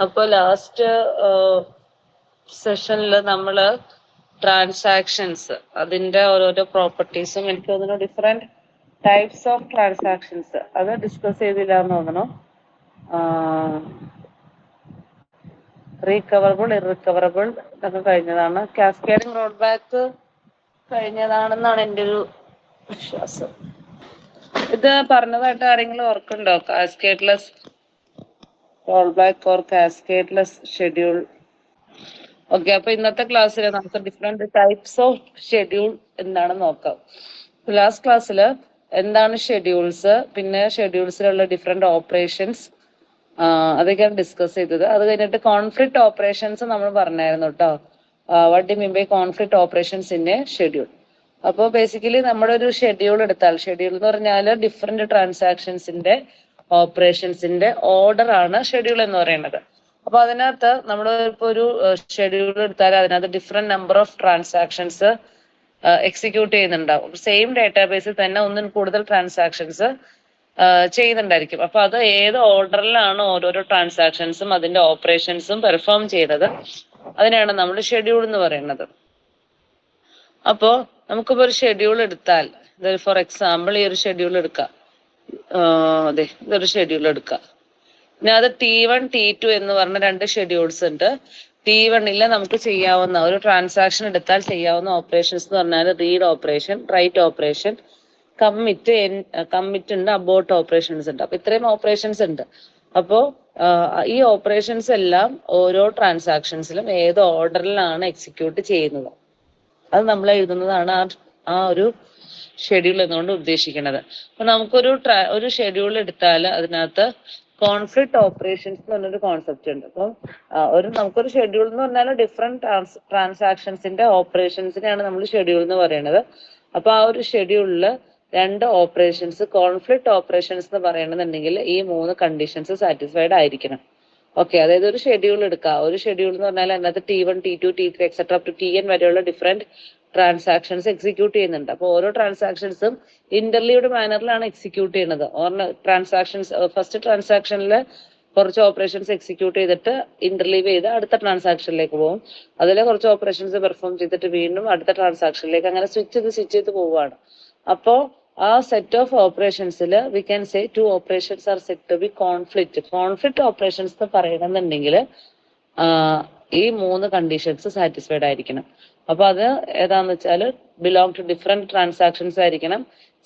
അപ്പോൾ ലാസ്റ്റ് സെഷനിൽ നമ്മൾ ട്രാൻസാക്ഷൻസ് അതിന്റെ ഓരോരോ പ്രോപ്പർട്ടീസും എനിക്ക് തോന്നുന്നു ഡിഫറെന്റ് ടൈപ്സ് ഓഫ് ട്രാൻസാക്ഷൻസ് അത് ഡിസ്കസ് ചെയ്തില്ല എന്ന് തോന്നുന്നു. റീകവറബിൾ ഇറിക്കവറബിൾ ഇതൊക്കെ കഴിഞ്ഞതാണ്. കാസ്കേഡിംഗ് റോൾ ബാക്ക് കഴിഞ്ഞതാണെന്നാണ് എൻ്റെ ഒരു വിശ്വാസം. ഇത് പറഞ്ഞതായിട്ട് ആരെങ്കിലും ഓർക്കുന്നുണ്ടോ? Cascadeless roll back or cascadeless schedule. Okay, അപ്പൊ ഇന്നത്തെ ക്ലാസ്സിൽ നമുക്ക് ഡിഫറെന്റ് ടൈപ്സ് ഓഫ് ഷെഡ്യൂൾ എന്താണെന്ന് നോക്കാം. ലാസ്റ്റ് ക്ലാസ്സിൽ എന്താണ് ഷെഡ്യൂൾസ്, പിന്നെ ഷെഡ്യൂൾസിലുള്ള ഡിഫറെന്റ് ഓപ്പറേഷൻസ് അതൊക്കെയാണ് ഡിസ്കസ് ചെയ്തത്. അത് കഴിഞ്ഞിട്ട് കോൺഫ്ലിക്റ്റ് ഓപ്പറേഷൻസ് നമ്മൾ പറഞ്ഞായിരുന്നു കേട്ടോ. What do mean by conflict operations in a schedule. അപ്പോൾ ബേസിക്കലി നമ്മുടെ ഒരു ഷെഡ്യൂൾ എടുത്താൽ, ഷെഡ്യൂൾ എന്ന് പറഞ്ഞാൽ ഡിഫറെന്റ് ട്രാൻസാക്ഷൻസിന്റെ ഓപ്പറേഷൻസിന്റെ ഓർഡർ ആണ് ഷെഡ്യൂൾ എന്ന് പറയുന്നത്. അപ്പൊ അതിനകത്ത് നമ്മൾ ഇപ്പോൾ ഒരു ഷെഡ്യൂൾ എടുത്താൽ അതിനകത്ത് different number of transactions execute ചെയ്യുന്നുണ്ടാവും. സെയിം ഡേറ്റാബേസിൽ തന്നെ ഒന്നിൽ കൂടുതൽ ട്രാൻസാക്ഷൻസ് ചെയ്യുന്നുണ്ടായിരിക്കും. അപ്പൊ അത് ഏത് ഓർഡറിലാണ് ഓരോരോ ട്രാൻസാക്ഷൻസും അതിന്റെ ഓപ്പറേഷൻസും പെർഫോം ചെയ്യുന്നത്, അതിനാണ് നമ്മൾ ഷെഡ്യൂൾ എന്ന് പറയുന്നത്. അപ്പോ നമുക്കിപ്പോ ഒരു ഷെഡ്യൂൾ എടുത്താൽ, ഫോർ എക്സാമ്പിൾ ഈ ഒരു ഷെഡ്യൂൾ എടുക്കാം. അതെ, ഇതൊരു ഷെഡ്യൂൾ എടുക്കാം. പിന്നെ അത് T1 T2 എന്ന് പറഞ്ഞ രണ്ട് ഷെഡ്യൂൾസ് ഉണ്ട്. T1 നമുക്ക് ചെയ്യാവുന്ന ഒരു ട്രാൻസാക്ഷൻ എടുത്താൽ ചെയ്യാവുന്ന ഓപ്പറേഷൻസ് എന്ന് പറഞ്ഞാൽ read operation, write operation, commit ഉണ്ട്, അബോർട്ട് ഓപ്പറേഷൻസ് ഉണ്ട്. അപ്പൊ ഇത്രയും ഓപ്പറേഷൻസ് ഉണ്ട്. അപ്പോ ഈ ഓപ്പറേഷൻസ് എല്ലാം ഓരോ ട്രാൻസാക്ഷൻസിലും ഏത് ഓർഡറിലാണ് എക്സിക്യൂട്ട് ചെയ്യുന്നത് അത് നമ്മൾ എഴുതുന്നതാണ് ആ ഒരു ഷെഡ്യൂൾ എന്നുകൊണ്ട് ഉദ്ദേശിക്കുന്നത്. അപ്പൊ നമുക്കൊരു ഒരു ഷെഡ്യൂൾ എടുത്താൽ അതിനകത്ത് കോൺഫ്ലിക്റ്റ് ഓപ്പറേഷൻസ് എന്ന് പറഞ്ഞൊരു കോൺസെപ്റ്റ് ഉണ്ട്. അപ്പം നമുക്കൊരു ഷെഡ്യൂൾ എന്ന് പറഞ്ഞാൽ ഡിഫറെന്റ് ട്രാൻസാക്ഷൻസിന്റെ ഓപ്പറേഷൻസിനെയാണ് നമ്മൾ ഷെഡ്യൂൾ എന്ന് പറയുന്നത്. അപ്പൊ ആ ഒരു ഷെഡ്യൂളിൽ രണ്ട് ഓപ്പറേഷൻസ് കോൺഫ്ലിക്റ്റ് ഓപ്പറേഷൻസ് എന്ന് പറയണമെന്നുണ്ടെങ്കിൽ ഈ മൂന്ന് കണ്ടീഷൻസ് സാറ്റിസ്ഫൈഡ് ആയിരിക്കണം. ഓക്കെ, അതായത് ഒരു ഷെഡ്യൂൾ എടുക്കുക. ഒരു ഷെഡ്യൂൾ എന്ന് പറഞ്ഞാൽ അതിനകത്ത് T1 T2 T3 etcetera up to Tn വരെയുള്ള ഡിഫറെന്റ് ട്രാൻസാക്ഷൻസ് എക്സിക്യൂട്ട് ചെയ്യുന്നുണ്ട്. അപ്പോൾ ഓരോ ട്രാൻസാക്ഷൻസും ഇന്റർലീവ്ഡ് മാനറിലാണ് എക്സിക്യൂട്ട് ചെയ്യുന്നത്. ട്രാൻസാക്ഷൻസ് ഫസ്റ്റ് ട്രാൻസാക്ഷനിൽ കുറച്ച് ഓപ്പറേഷൻസ് എക്സിക്യൂട്ട് ചെയ്തിട്ട് ഇന്റർലീവ് ചെയ്ത് അടുത്ത ട്രാൻസാക്ഷനിലേക്ക് പോകും. അതിലെ കുറച്ച് ഓപ്പറേഷൻസ് പെർഫോം ചെയ്തിട്ട് വീണ്ടും അടുത്ത ട്രാൻസാക്ഷനിലേക്ക് അങ്ങനെ സ്വിച്ച് ചെയ്ത് പോവുകയാണ്. അപ്പോൾ ആ സെറ്റ് ഓഫ് ഓപ്പറേഷൻസിൽ we can say two operations are set to be conflict operations എന്ന് പറയണമെന്നുണ്ടെങ്കിൽ ഈ മൂന്ന് കണ്ടീഷൻസ് സാറ്റിസ്ഫൈഡ് ആയിരിക്കണം. അപ്പൊ അത് ഏതാന്ന് വെച്ചാൽ ബിലോങ് ടു ഡിഫറെന്റ് ട്രാൻസാക്ഷൻസ് ആയിരിക്കണം,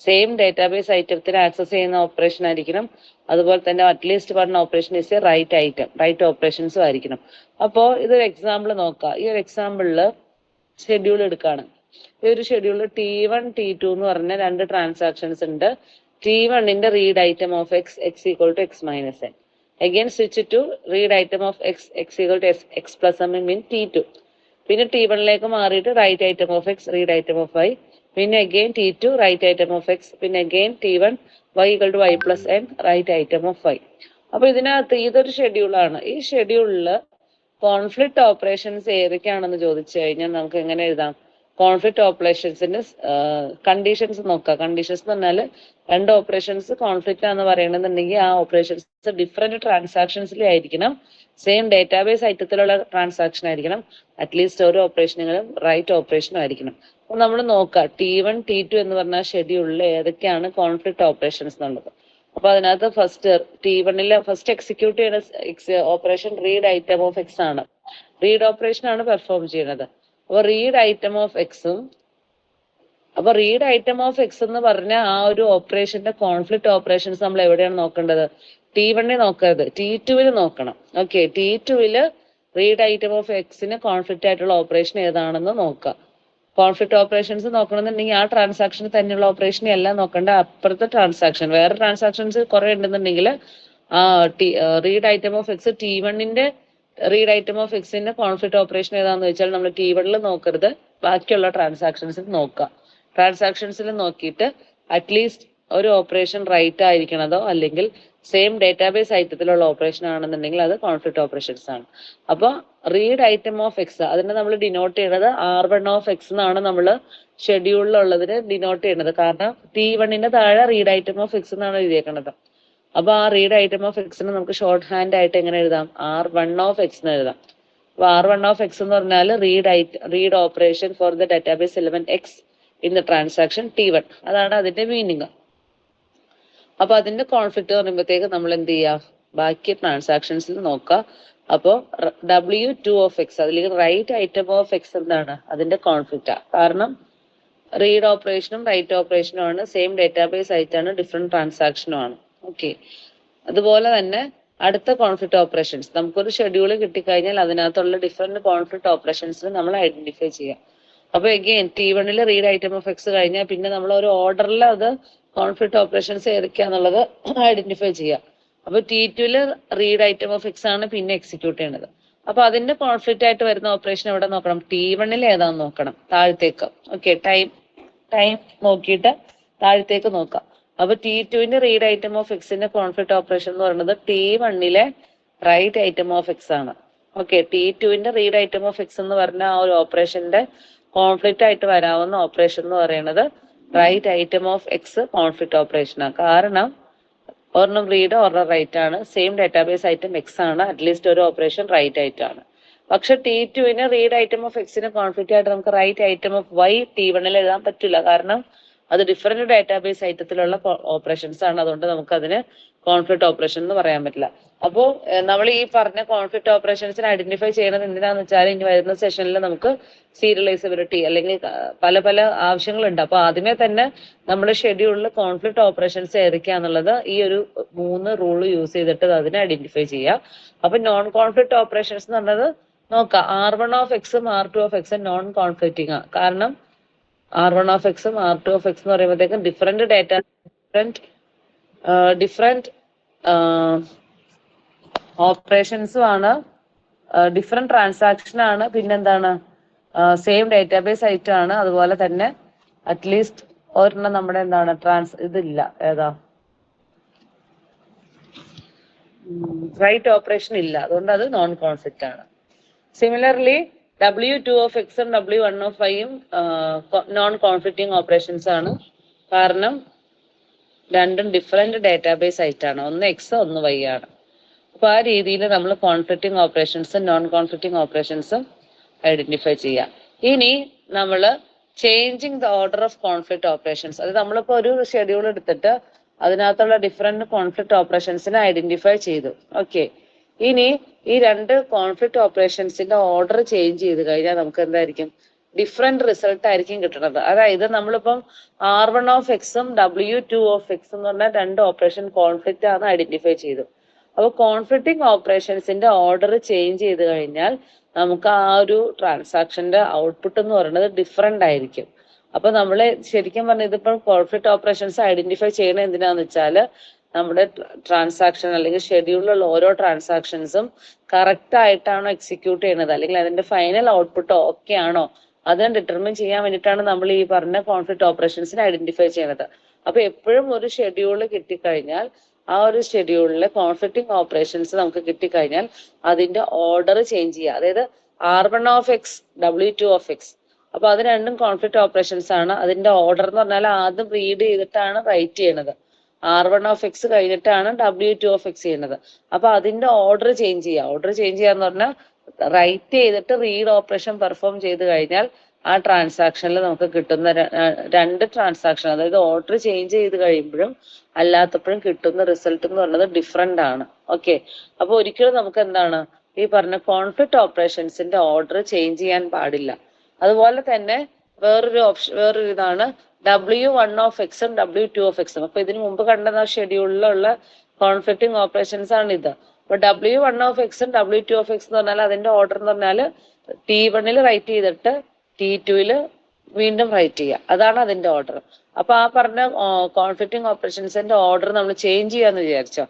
സെയിം ഡേറ്റാബേസ് ഐറ്റത്തിന് ആക്സസ് ചെയ്യുന്ന ഓപ്പറേഷൻ ആയിരിക്കണം, അതുപോലെ തന്നെ at least one operation is a write ഓപ്പറേഷൻസും ആയിരിക്കണം. അപ്പോൾ ഇതൊരു എക്സാമ്പിൾ നോക്കാം. ഈ ഒരു എക്സാമ്പിളിൽ ഷെഡ്യൂൾ എടുക്കുകയാണ്. ഈ ഒരു ഷെഡ്യൂളിൽ T1 T2 എന്ന് പറഞ്ഞ രണ്ട് ട്രാൻസാക്ഷൻസ് ഉണ്ട്. T1 read item of X equal to X minus N. Again switch to read item of X equal to X plus M mean T2. പിന്നെ T1 മാറിയിട്ട് write item of X read item of Y. പിന്നെ again T2 write item of X. പിന്നെ again T1 Y equal to Y plus N write item of Y. അപ്പൊ ഇതിനകത്ത് ഇതൊരു ഷെഡ്യൂളാണ്. ഈ ഷെഡ്യൂളിൽ conflict operations ഏതൊക്കെയാണെന്ന് ചോദിച്ചു കഴിഞ്ഞാൽ നമുക്ക് എങ്ങനെ എഴുതാം? കോൺഫ്ലിക്റ്റ് ഓപ്പറേഷൻസിന്റെ കണ്ടീഷൻസ് നോക്കുക. കണ്ടീഷൻസ് എന്ന് പറഞ്ഞാൽ രണ്ട് ഓപ്പറേഷൻസ് കോൺഫ്ലിക്റ്റ് ആണെന്ന് പറയണമെന്നുണ്ടെങ്കിൽ ആ ഓപ്പറേഷൻസ് ഡിഫറെന്റ് ട്രാൻസാക്ഷൻസിലായിരിക്കണം, സെയിം ഡേറ്റാബേസ് ഐറ്റത്തിലുള്ള ട്രാൻസാക്ഷൻ ആയിരിക്കണം, അറ്റ്ലീസ്റ്റ് ഓരോ ഓപ്പറേഷനുകളും റൈറ്റ് ഓപ്പറേഷനും ആയിരിക്കണം. അപ്പൊ നമ്മൾ നോക്കുക T1 T2 എന്ന് പറഞ്ഞ ഷെഡ്യൂളിൽ ഏതൊക്കെയാണ് കോൺഫ്ലിക്റ്റ് ഓപ്പറേഷൻസ് എന്നുള്ളത്. അപ്പൊ അതിനകത്ത് T1 ഫസ്റ്റ് എക്സിക്യൂട്ട് ചെയ്യുന്ന operation read item of X ആണ്. റീഡ് ഓപ്പറേഷൻ ആണ് പെർഫോം ചെയ്യുന്നത്. അപ്പൊ റീഡ് ഐറ്റം ഓഫ് എക്സ് എന്ന് പറഞ്ഞ ആ ഒരു ഓപ്പറേഷന്റെ കോൺഫ്ലിക്റ്റ് ഓപ്പറേഷൻസ് നമ്മൾ എവിടെയാണ് നോക്കേണ്ടത്? T1 നോക്കരുത്, T2 നോക്കണം. Okay, T2 read item of എക്സിന് കോൺഫ്ലിക്റ്റ് ആയിട്ടുള്ള ഓപ്പറേഷൻ ഏതാണെന്ന് നോക്കുക. കോൺഫ്ലിക്റ്റ് ഓപ്പറേഷൻസ് നോക്കണമെന്നുണ്ടെങ്കിൽ ആ ട്രാൻസാക്ഷന് തന്നെയുള്ള ഓപ്പറേഷൻ എല്ലാം നോക്കേണ്ട, അപ്പുറത്തെ ട്രാൻസാക്ഷൻ വേറെ ട്രാൻസാക്ഷൻസ് കുറെ ഉണ്ടെന്നുണ്ടെങ്കിൽ read item of X T1 read item of എക്സിന്റെ കോൺഫ്ലിക്റ്റ് ഓപ്പറേഷൻ ഏതാണെന്ന് വെച്ചാൽ നമ്മൾ T1 നോക്കരുത്, ബാക്കിയുള്ള ട്രാൻസാക്ഷൻസിൽ നോക്കുക. ട്രാൻസാക്ഷൻസിൽ നോക്കിയിട്ട് അറ്റ്ലീസ്റ്റ് ഒരു ഓപ്പറേഷൻ റൈറ്റ് ആയിരിക്കണതോ അല്ലെങ്കിൽ സെയിം ഡേറ്റാബേസ് ഐറ്റത്തിലുള്ള ഓപ്പറേഷൻ ആണെന്നുണ്ടെങ്കിൽ അത് കോൺഫ്ലിക്റ്റ് ഓപ്പറേഷൻസ് ആണ്. അപ്പോൾ റീഡ് ഐറ്റം ഓഫ് എക്സ് അതിനെ നമ്മൾ ഡിനോട്ട് ചെയ്യുന്നത് R1 ഓഫ് എക്സ് എന്നാണ് നമ്മൾ ഷെഡ്യൂളിലുള്ളതിന് ഡിനോട്ട് ചെയ്യുന്നത്. കാരണം T1 താഴെ റീഡ് ഐറ്റം ഓഫ് എക്സ് എന്നാണ് എഴുതിയേക്കുന്നത്. അപ്പൊ ആ റീഡ് ഐറ്റം ഓഫ് എക്സിന് നമുക്ക് ഷോർട്ട് ഹാൻഡ് ആയിട്ട് എങ്ങനെ എഴുതാം? R1 ഓഫ് എക്സ് എന്ന് എഴുതാം. അപ്പൊ R1 ഓഫ് എക്സ് എന്ന് പറഞ്ഞാൽ read operation for the database element X in the transaction T1. അതാണ് അതിന്റെ മീനിങ്. അപ്പൊ അതിന്റെ കോൺഫ്ലിക്റ്റ് പറയുമ്പോഴത്തേക്ക് നമ്മൾ എന്ത് ചെയ്യുക? ബാക്കി ട്രാൻസാക്ഷൻസിൽ നോക്കുക. അപ്പോൾ W2 ഓഫ് എക്സ്, അതിലേക്ക് റൈറ്റ് ഐറ്റം ഓഫ് എക്സ് എന്താണ്? അതിന്റെ കോൺഫ്ലിക്റ്റാ. കാരണം റീഡ് ഓപ്പറേഷനും റൈറ്റ് ഓപ്പറേഷനും ആണ്, സെയിം ഡേറ്റാബേസ് ആയിട്ടാണ്, ഡിഫറെന്റ് ട്രാൻസാക്ഷനും ആണ്. ഓക്കെ. അതുപോലെ തന്നെ അടുത്ത കോൺഫ്ലിക്റ്റ് ഓപ്പറേഷൻസ്, നമുക്കൊരു ഷെഡ്യൂൾ കിട്ടിക്കഴിഞ്ഞാൽ അതിനകത്തുള്ള ഡിഫറെന്റ് കോൺഫ്ലിക്റ്റ് ഓപ്പറേഷൻസ് നമ്മൾ ഐഡന്റിഫൈ ചെയ്യാം. അപ്പൊ again T1 read item of X കഴിഞ്ഞാൽ പിന്നെ നമ്മൾ ഒരു ഓർഡറിൽ അത് കോൺഫ്ലിക്റ്റ് ഓപ്പറേഷൻസ് ഏതൊക്കെയാന്നുള്ളത് ഐഡന്റിഫൈ ചെയ്യാം. അപ്പൊ T2 read item of X ആണ് പിന്നെ എക്സിക്യൂട്ട് ചെയ്യേണ്ടത്. അപ്പൊ അതിന്റെ കോൺഫ്ലിക്റ്റ് ആയിട്ട് വരുന്ന ഓപ്പറേഷൻ എവിടെ നോക്കണം? T1 ഏതാന്ന് നോക്കണം, താഴത്തേക്ക്. ഓക്കെ, ടൈം നോക്കിയിട്ട് താഴത്തേക്ക് നോക്കാം. അപ്പൊ T2 റീഡ് ഐറ്റം ഓഫ് എക്സിന്റെ കോൺഫ്ലിക്റ്റ് ഓപ്പറേഷൻ എന്ന് പറയുന്നത് T1 write item of X ആണ്. Okay, T2 read item of X എന്ന് പറഞ്ഞ ആ ഒരു ഓപ്പറേഷന്റെ കോൺഫ്ലിക്റ്റ് ആയിട്ട് വരാവുന്ന ഓപ്പറേഷൻ എന്ന് പറയുന്നത് write item of X conflict ഓപ്പറേഷനാണ്. കാരണം ഒരെണ്ണം റീഡ് ഒരെണ്ണം റൈറ്റ് ആണ്, സെയിം ഡാറ്റാബേസ് ഐറ്റം എക്സ് ആണ്, അറ്റ്ലീസ്റ്റ് ഒരു ഓപ്പറേഷൻ റൈറ്റ് ആയിട്ടാണ്. പക്ഷെ T2 റീഡ് ഐറ്റം ഓഫ് എക്സിന് കോൺഫ്ലിക്റ്റ് ആയിട്ട് നമുക്ക് right item of Y T1 എഴുതാൻ പറ്റില്ല. കാരണം അത് ഡിഫറെന്റ് ഡാറ്റാബേസ് ഐറ്റത്തിലുള്ള ഓപ്പറേഷൻസ് ആണ്. അതുകൊണ്ട് നമുക്ക് അതിന് കോൺഫ്ലിക്റ്റ് ഓപ്പറേഷൻ എന്ന് പറയാൻ പറ്റില്ല. അപ്പോൾ നമ്മൾ ഈ പറഞ്ഞ കോൺഫ്ലിക്റ്റ് ഓപ്പറേഷൻസിനെ ഐഡന്റിഫൈ ചെയ്യുന്നത് എന്തിനാന്ന് വെച്ചാൽ ഇനി വരുന്ന സെഷനിൽ നമുക്ക് സീരിയലൈസബിലിറ്റി അല്ലെങ്കിൽ പല പല ആവശ്യങ്ങളുണ്ട്. അപ്പൊ ആദ്യമേ തന്നെ നമ്മൾ ഷെഡ്യൂളിൽ കോൺഫ്ലിക്റ്റ് ഓപ്പറേഷൻസ് ഏതൊക്കെയാന്നുള്ളത് ഈ ഒരു 3 റൂൾ യൂസ് ചെയ്തിട്ട് അതിനെ ഐഡന്റിഫൈ ചെയ്യാം. അപ്പൊ നോൺ കോൺഫ്ലിക്റ്റ് ഓപ്പറേഷൻസ് എന്ന് പറഞ്ഞത് നോക്കാം, R1 ഓഫ് എക്സും R2 ഓഫ് എക്സും നോൺ കോൺഫ്ലിക്റ്റിംഗ് ആണ്. കാരണം R1 ഓഫ് എക്സും R2 ഓഫ് എക്സ് എന്ന് പറയുമ്പോഴത്തേക്കും ഡിഫറെന്റ് ഡാറ്റ, ഡിഫറെന്റ് ഓപ്പറേഷൻസും ആണ്, ഡിഫറെന്റ് ട്രാൻസാക്ഷൻ ആണ്, പിന്നെന്താണ് സെയിം ഡേറ്റാബേസ് ഐറ്റം ആണ്. അതുപോലെ തന്നെ അറ്റ്ലീസ്റ്റ് ഒരെണ്ണം നമ്മുടെ എന്താണ് ഇതില്ല, ഏതാ റൈറ്റ് ഓപ്പറേഷൻ ഇല്ല, അതുകൊണ്ട് അത് നോൺ കോൺഫ്ലിക്റ്റ് ആണ്. സിമിലർലി W2 ഓഫ് എക്സും W1 ഓഫ് വൈയും നോൺ കോൺഫ്ലിക്റ്റിംഗ് ഓപ്പറേഷൻസ് ആണ്. കാരണം രണ്ടും ഡിഫറെന്റ് ഡേറ്റാബേസ് ആയിട്ടാണ്, ഒന്ന് എക്സ് ഒന്ന് വൈ ആണ്. അപ്പൊ ആ രീതിയിൽ നമ്മൾ കോൺഫ്ലിക്റ്റിംഗ് ഓപ്പറേഷൻസും നോൺ കോൺഫ്ലിക്റ്റിംഗ് ഓപ്പറേഷൻസും ഐഡന്റിഫൈ ചെയ്യാം. ഇനി നമ്മൾ changing the order of conflict operations, അത് നമ്മളിപ്പോ ഒരു ഷെഡ്യൂൾ എടുത്തിട്ട് അതിനകത്തുള്ള ഡിഫറെന്റ് കോൺഫ്ലിക്റ്റ് ഓപ്പറേഷൻസിനെ ഐഡന്റിഫൈ ചെയ്തു. ഓക്കെ, ഇനി ഈ രണ്ട് കോൺഫ്ലിക്റ്റ് ഓപ്പറേഷൻസിന്റെ ഓർഡർ ചേഞ്ച് ചെയ്ത് കഴിഞ്ഞാൽ നമുക്ക് എന്തായിരിക്കും? ഡിഫറെന്റ് റിസൾട്ട് ആയിരിക്കും കിട്ടുന്നത്. അതായത് നമ്മളിപ്പം R1 ഓഫ് എക്സും W2 ഓഫ് എക്സ് എന്ന് പറഞ്ഞാൽ രണ്ട് ഓപ്പറേഷൻ കോൺഫ്ലിക്റ്റ് ആണ് ഐഡന്റിഫൈ ചെയ്തു. അപ്പൊ കോൺഫ്ലിക്റ്റിംഗ് ഓപ്പറേഷൻസിന്റെ ഓർഡർ ചേഞ്ച് ചെയ്ത് കഴിഞ്ഞാൽ നമുക്ക് ആ ഒരു ട്രാൻസാക്ഷന്റെ ഔട്ട്പുട്ട് എന്ന് പറയുന്നത് ഡിഫറെന്റ് ആയിരിക്കും. അപ്പൊ നമ്മൾ ശരിക്കും പറഞ്ഞാൽ ഇതിപ്പോൾ കോൺഫ്ലിക്റ്റ് ഓപ്പറേഷൻസ് ഐഡന്റിഫൈ ചെയ്യണത് എന്തിനാന്ന് വെച്ചാല് നമ്മുടെ ട്രാൻസാക്ഷൻ അല്ലെങ്കിൽ ഷെഡ്യൂളിലുള്ള ഓരോ ട്രാൻസാക്ഷൻസും കറക്റ്റ് ആയിട്ടാണോ എക്സിക്യൂട്ട് ചെയ്യുന്നത്, അല്ലെങ്കിൽ അതിന്റെ ഫൈനൽ ഔട്ട്പുട്ട് ഓക്കെ ആണോ, അതിനെ ഡിറ്റർമിൻ ചെയ്യാൻ വേണ്ടിയിട്ടാണ് നമ്മൾ ഈ പറഞ്ഞ കോൺഫ്ലിക്റ്റ് ഓപ്പറേഷൻസിനെ ഐഡന്റിഫൈ ചെയ്യുന്നത്. അപ്പൊ എപ്പോഴും ഒരു ഷെഡ്യൂൾ കിട്ടിക്കഴിഞ്ഞാൽ ആ ഒരു ഷെഡ്യൂളിലെ കോൺഫ്ലിക്റ്റിംഗ് ഓപ്പറേഷൻസ് നമുക്ക് കിട്ടിക്കഴിഞ്ഞാൽ അതിന്റെ ഓർഡർ ചേഞ്ച് ചെയ്യുക. അതായത് R1 of X W2 of X, അപ്പൊ അത് രണ്ടും കോൺഫ്ലിക്റ്റ് ഓപ്പറേഷൻസ് ആണ്. അതിന്റെ ഓർഡർ എന്ന് പറഞ്ഞാൽ ആദ്യം റീഡ് ചെയ്തിട്ടാണ് റൈറ്റ് ചെയ്യണത്. R1 ഓഫ് എക്സ് കഴിഞ്ഞിട്ടാണ് W2 ഓഫ് എക്സ് ചെയ്യുന്നത്. അപ്പൊ അതിന്റെ ഓർഡർ ചേഞ്ച് ചെയ്യുക. ഓർഡർ ചേഞ്ച് ചെയ്യാന്ന് പറഞ്ഞാൽ റൈറ്റ് ചെയ്തിട്ട് റീഡ് ഓപ്പറേഷൻ പെർഫോം ചെയ്ത് കഴിഞ്ഞാൽ ആ ട്രാൻസാക്ഷനിൽ നമുക്ക് കിട്ടുന്ന രണ്ട് ട്രാൻസാക്ഷൻ, അതായത് ഓർഡർ ചേഞ്ച് ചെയ്ത് കഴിയുമ്പോഴും അല്ലാത്തപ്പോഴും കിട്ടുന്ന റിസൾട്ട് എന്ന് പറയുന്നത് ഡിഫറെന്റ് ആണ്. ഓക്കെ, അപ്പൊ ഒരിക്കലും നമുക്ക് എന്താണ് ഈ പറഞ്ഞ കോൺഫ്ലിക്റ്റ് ഓപ്പറേഷൻസിന്റെ ഓർഡർ ചേഞ്ച് ചെയ്യാൻ പാടില്ല. അതുപോലെ തന്നെ വേറൊരു ഇതാണ് W1 ഓഫ് എക്സും W2 ഓഫ് എക്സും. അപ്പൊ ഇതിനു മുമ്പ് കണ്ട ഷെഡ്യൂളിലുള്ള കോൺഫ്ലിക്റ്റിംഗ് ഓപ്പറേഷൻസ് ആണ് ഇത്. അപ്പൊ W1 ഓഫ് എക്സും W2 ഓഫ് എക്സ് എന്ന് പറഞ്ഞാൽ അതിന്റെ ഓർഡർ എന്ന് പറഞ്ഞാൽ T1 റൈറ്റ് ചെയ്തിട്ട് T2 വീണ്ടും റൈറ്റ് ചെയ്യുക, അതാണ് അതിന്റെ ഓർഡർ. അപ്പൊ ആ പറഞ്ഞ കോൺഫ്ലിക്റ്റിംഗ് ഓപ്പറേഷൻസിന്റെ ഓർഡർ നമ്മൾ ചേഞ്ച് ചെയ്യാന്ന് വിചാരിച്ചോ,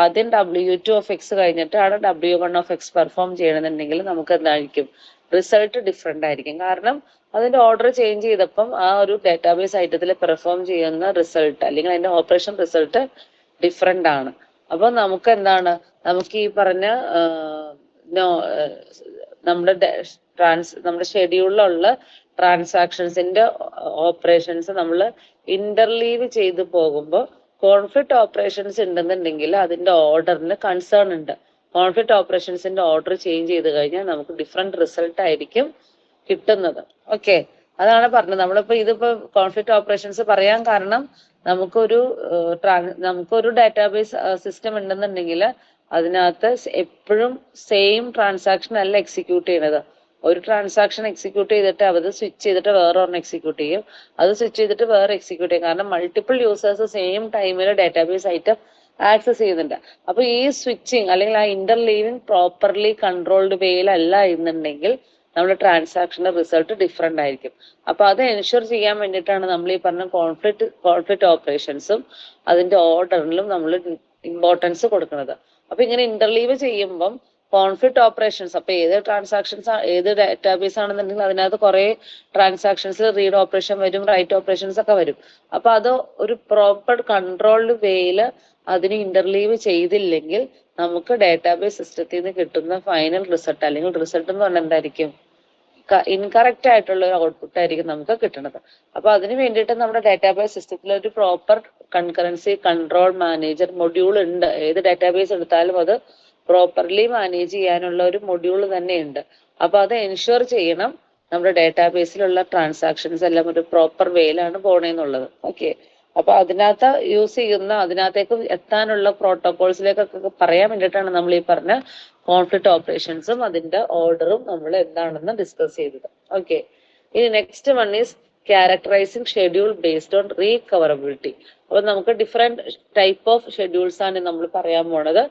ആദ്യം W2 ഓഫ് എക്സ് കഴിഞ്ഞിട്ടാണ് W1 ഓഫ് എക്സ് പെർഫോം ചെയ്യണമെന്നുണ്ടെങ്കിൽ നമുക്ക് എന്തായിരിക്കും? റിസൾട്ട് ഡിഫറെന്റ് ആയിരിക്കും. കാരണം അതിന്റെ ഓർഡർ ചേഞ്ച് ചെയ്തപ്പം ആ ഒരു ഡാറ്റാബേസ് ഐറ്റത്തിൽ പെർഫോം ചെയ്യുന്ന റിസൾട്ട് അല്ലെങ്കിൽ അതിന്റെ ഓപ്പറേഷൻ റിസൾട്ട് ഡിഫറെന്റ് ആണ്. അപ്പൊ നമുക്ക് എന്താണ്, നമുക്ക് ഈ പറഞ്ഞ നമ്മുടെ ഷെഡ്യൂളിലുള്ള ട്രാൻസാക്ഷൻസിന്റെ ഓപ്പറേഷൻസ് നമ്മൾ ഇന്റർലീവ് ചെയ്ത് പോകുമ്പോൾ കോൺഫ്ലിക്റ്റ് ഓപ്പറേഷൻസ് ഉണ്ടെന്നുണ്ടെങ്കിൽ അതിന്റെ ഓർഡറിന് കൺസേൺ ഉണ്ട്. കോൺഫ്ലിക്റ്റ് ഓപ്പറേഷൻസിന്റെ ഓർഡർ ചേഞ്ച് ചെയ്ത് കഴിഞ്ഞാൽ നമുക്ക് ഡിഫറെന്റ് റിസൾട്ട് ആയിരിക്കും കിട്ടുന്നത്. ഓക്കെ, അതാണ് പറഞ്ഞത്. നമ്മളിപ്പോ ഇതിപ്പോ കോൺഫ്ലിക്റ്റ് ഓപ്പറേഷൻസ് പറയാൻ കാരണം നമുക്കൊരു ഡാറ്റാബേസ് സിസ്റ്റം ഉണ്ടെന്നുണ്ടെങ്കിൽ അതിനകത്ത് എപ്പോഴും സെയിം ട്രാൻസാക്ഷൻ അല്ല എക്സിക്യൂട്ട് ചെയ്യണത്. ഒരു ട്രാൻസാക്ഷൻ എക്സിക്യൂട്ട് ചെയ്തിട്ട് അത് സ്വിച്ച് ചെയ്തിട്ട് വേറെ ഒരെണ്ണം എക്സിക്യൂട്ട് ചെയ്യും, അത് സ്വിച്ച് ചെയ്തിട്ട് വേറെ എക്സിക്യൂട്ട് ചെയ്യും. കാരണം മൾട്ടിപ്പിൾ യൂസേഴ്സ് സെയിം ടൈമിൽ ഡാറ്റാബേസ് ഐറ്റം ആക്സസ് ചെയ്യുന്നുണ്ട്. അപ്പൊ ഈ സ്വിച്ചിങ് അല്ലെങ്കിൽ ആ ഇന്റർലീവിങ് പ്രോപ്പർലി കൺട്രോൾഡ് വേയിലല്ല എന്നുണ്ടെങ്കിൽ നമ്മുടെ ട്രാൻസാക്ഷന്റെ റിസൾട്ട് ഡിഫറെന്റ് ആയിരിക്കും. അപ്പൊ അത് എൻഷുർ ചെയ്യാൻ വേണ്ടിയിട്ടാണ് നമ്മൾ ഈ പറഞ്ഞ കോൺഫ്ലിക്റ്റ് ഓപ്പറേഷൻസും അതിന്റെ ഓർഡറിലും നമ്മൾ ഇമ്പോർട്ടൻസ് കൊടുക്കുന്നത്. അപ്പൊ ഇങ്ങനെ ഇന്റർലീവ് ചെയ്യുമ്പം കോൺഫ്ലിക്റ്റ് ഓപ്പറേഷൻസ്, അപ്പൊ ഏത് ഡാറ്റാബേസ് ആണെന്നുണ്ടെങ്കിൽ അതിനകത്ത് കുറെ ട്രാൻസാക്ഷൻസ് റീഡ് ഓപ്പറേഷൻ വരും, റൈറ്റ് ഓപ്പറേഷൻസ് ഒക്കെ വരും. അപ്പൊ അത് ഒരു പ്രോപ്പർ കൺട്രോൾഡ് വേയില് അതിന് ഇന്റർലീവ് ചെയ്തില്ലെങ്കിൽ നമുക്ക് ഡാറ്റാബേസ് സിസ്റ്റത്തിൽ നിന്ന് കിട്ടുന്ന ഫൈനൽ റിസൾട്ട് അല്ലെങ്കിൽ റിസൾട്ട് എന്ന് പറഞ്ഞാൽ എന്തായിരിക്കും? ഇൻകറക്റ്റ് ആയിട്ടുള്ള ഒരു ഔട്ട്പുട്ട് ആയിരിക്കും നമുക്ക് കിട്ടുന്നത്. അപ്പൊ അതിന് വേണ്ടിയിട്ട് നമ്മുടെ ഡാറ്റാബേസ് സിസ്റ്റത്തിൽ ഒരു proper concurrency control manager module ഉണ്ട്. ഏത് ഡാറ്റാബേസ് എടുത്താലും അത് പ്രോപ്പർലി മാനേജ് ചെയ്യാനുള്ള ഒരു മൊഡ്യൂൾ തന്നെ ഉണ്ട്. അപ്പൊ അത് എൻഷുർ ചെയ്യണം നമ്മുടെ ഡാറ്റാബേസിലുള്ള ട്രാൻസാക്ഷൻസ് എല്ലാം ഒരു പ്രോപ്പർ വേയിലാണ് പോണേന്നുള്ളത്. ഓക്കെ, അപ്പൊ അതിനകത്തേക്ക് എത്താനുള്ള പ്രോട്ടോകോൾസിലേക്കൊക്കെ പറയാൻ വേണ്ടിയിട്ടാണ് നമ്മൾ ഈ പറഞ്ഞ കോൺഫ്ലിക്റ്റ് ഓപ്പറേഷൻസും അതിന്റെ ഓർഡറും നമ്മൾ എന്താണെന്ന് ഡിസ്കസ് ചെയ്തത്. ഓക്കെ, ഇനി next one is characterizing schedule based on recoverability. അപ്പൊ നമുക്ക് ഡിഫറെന്റ് ടൈപ്പ് ഓഫ് ഷെഡ്യൂൾസ് ആണ് നമ്മൾ പറയാൻ പോണത്.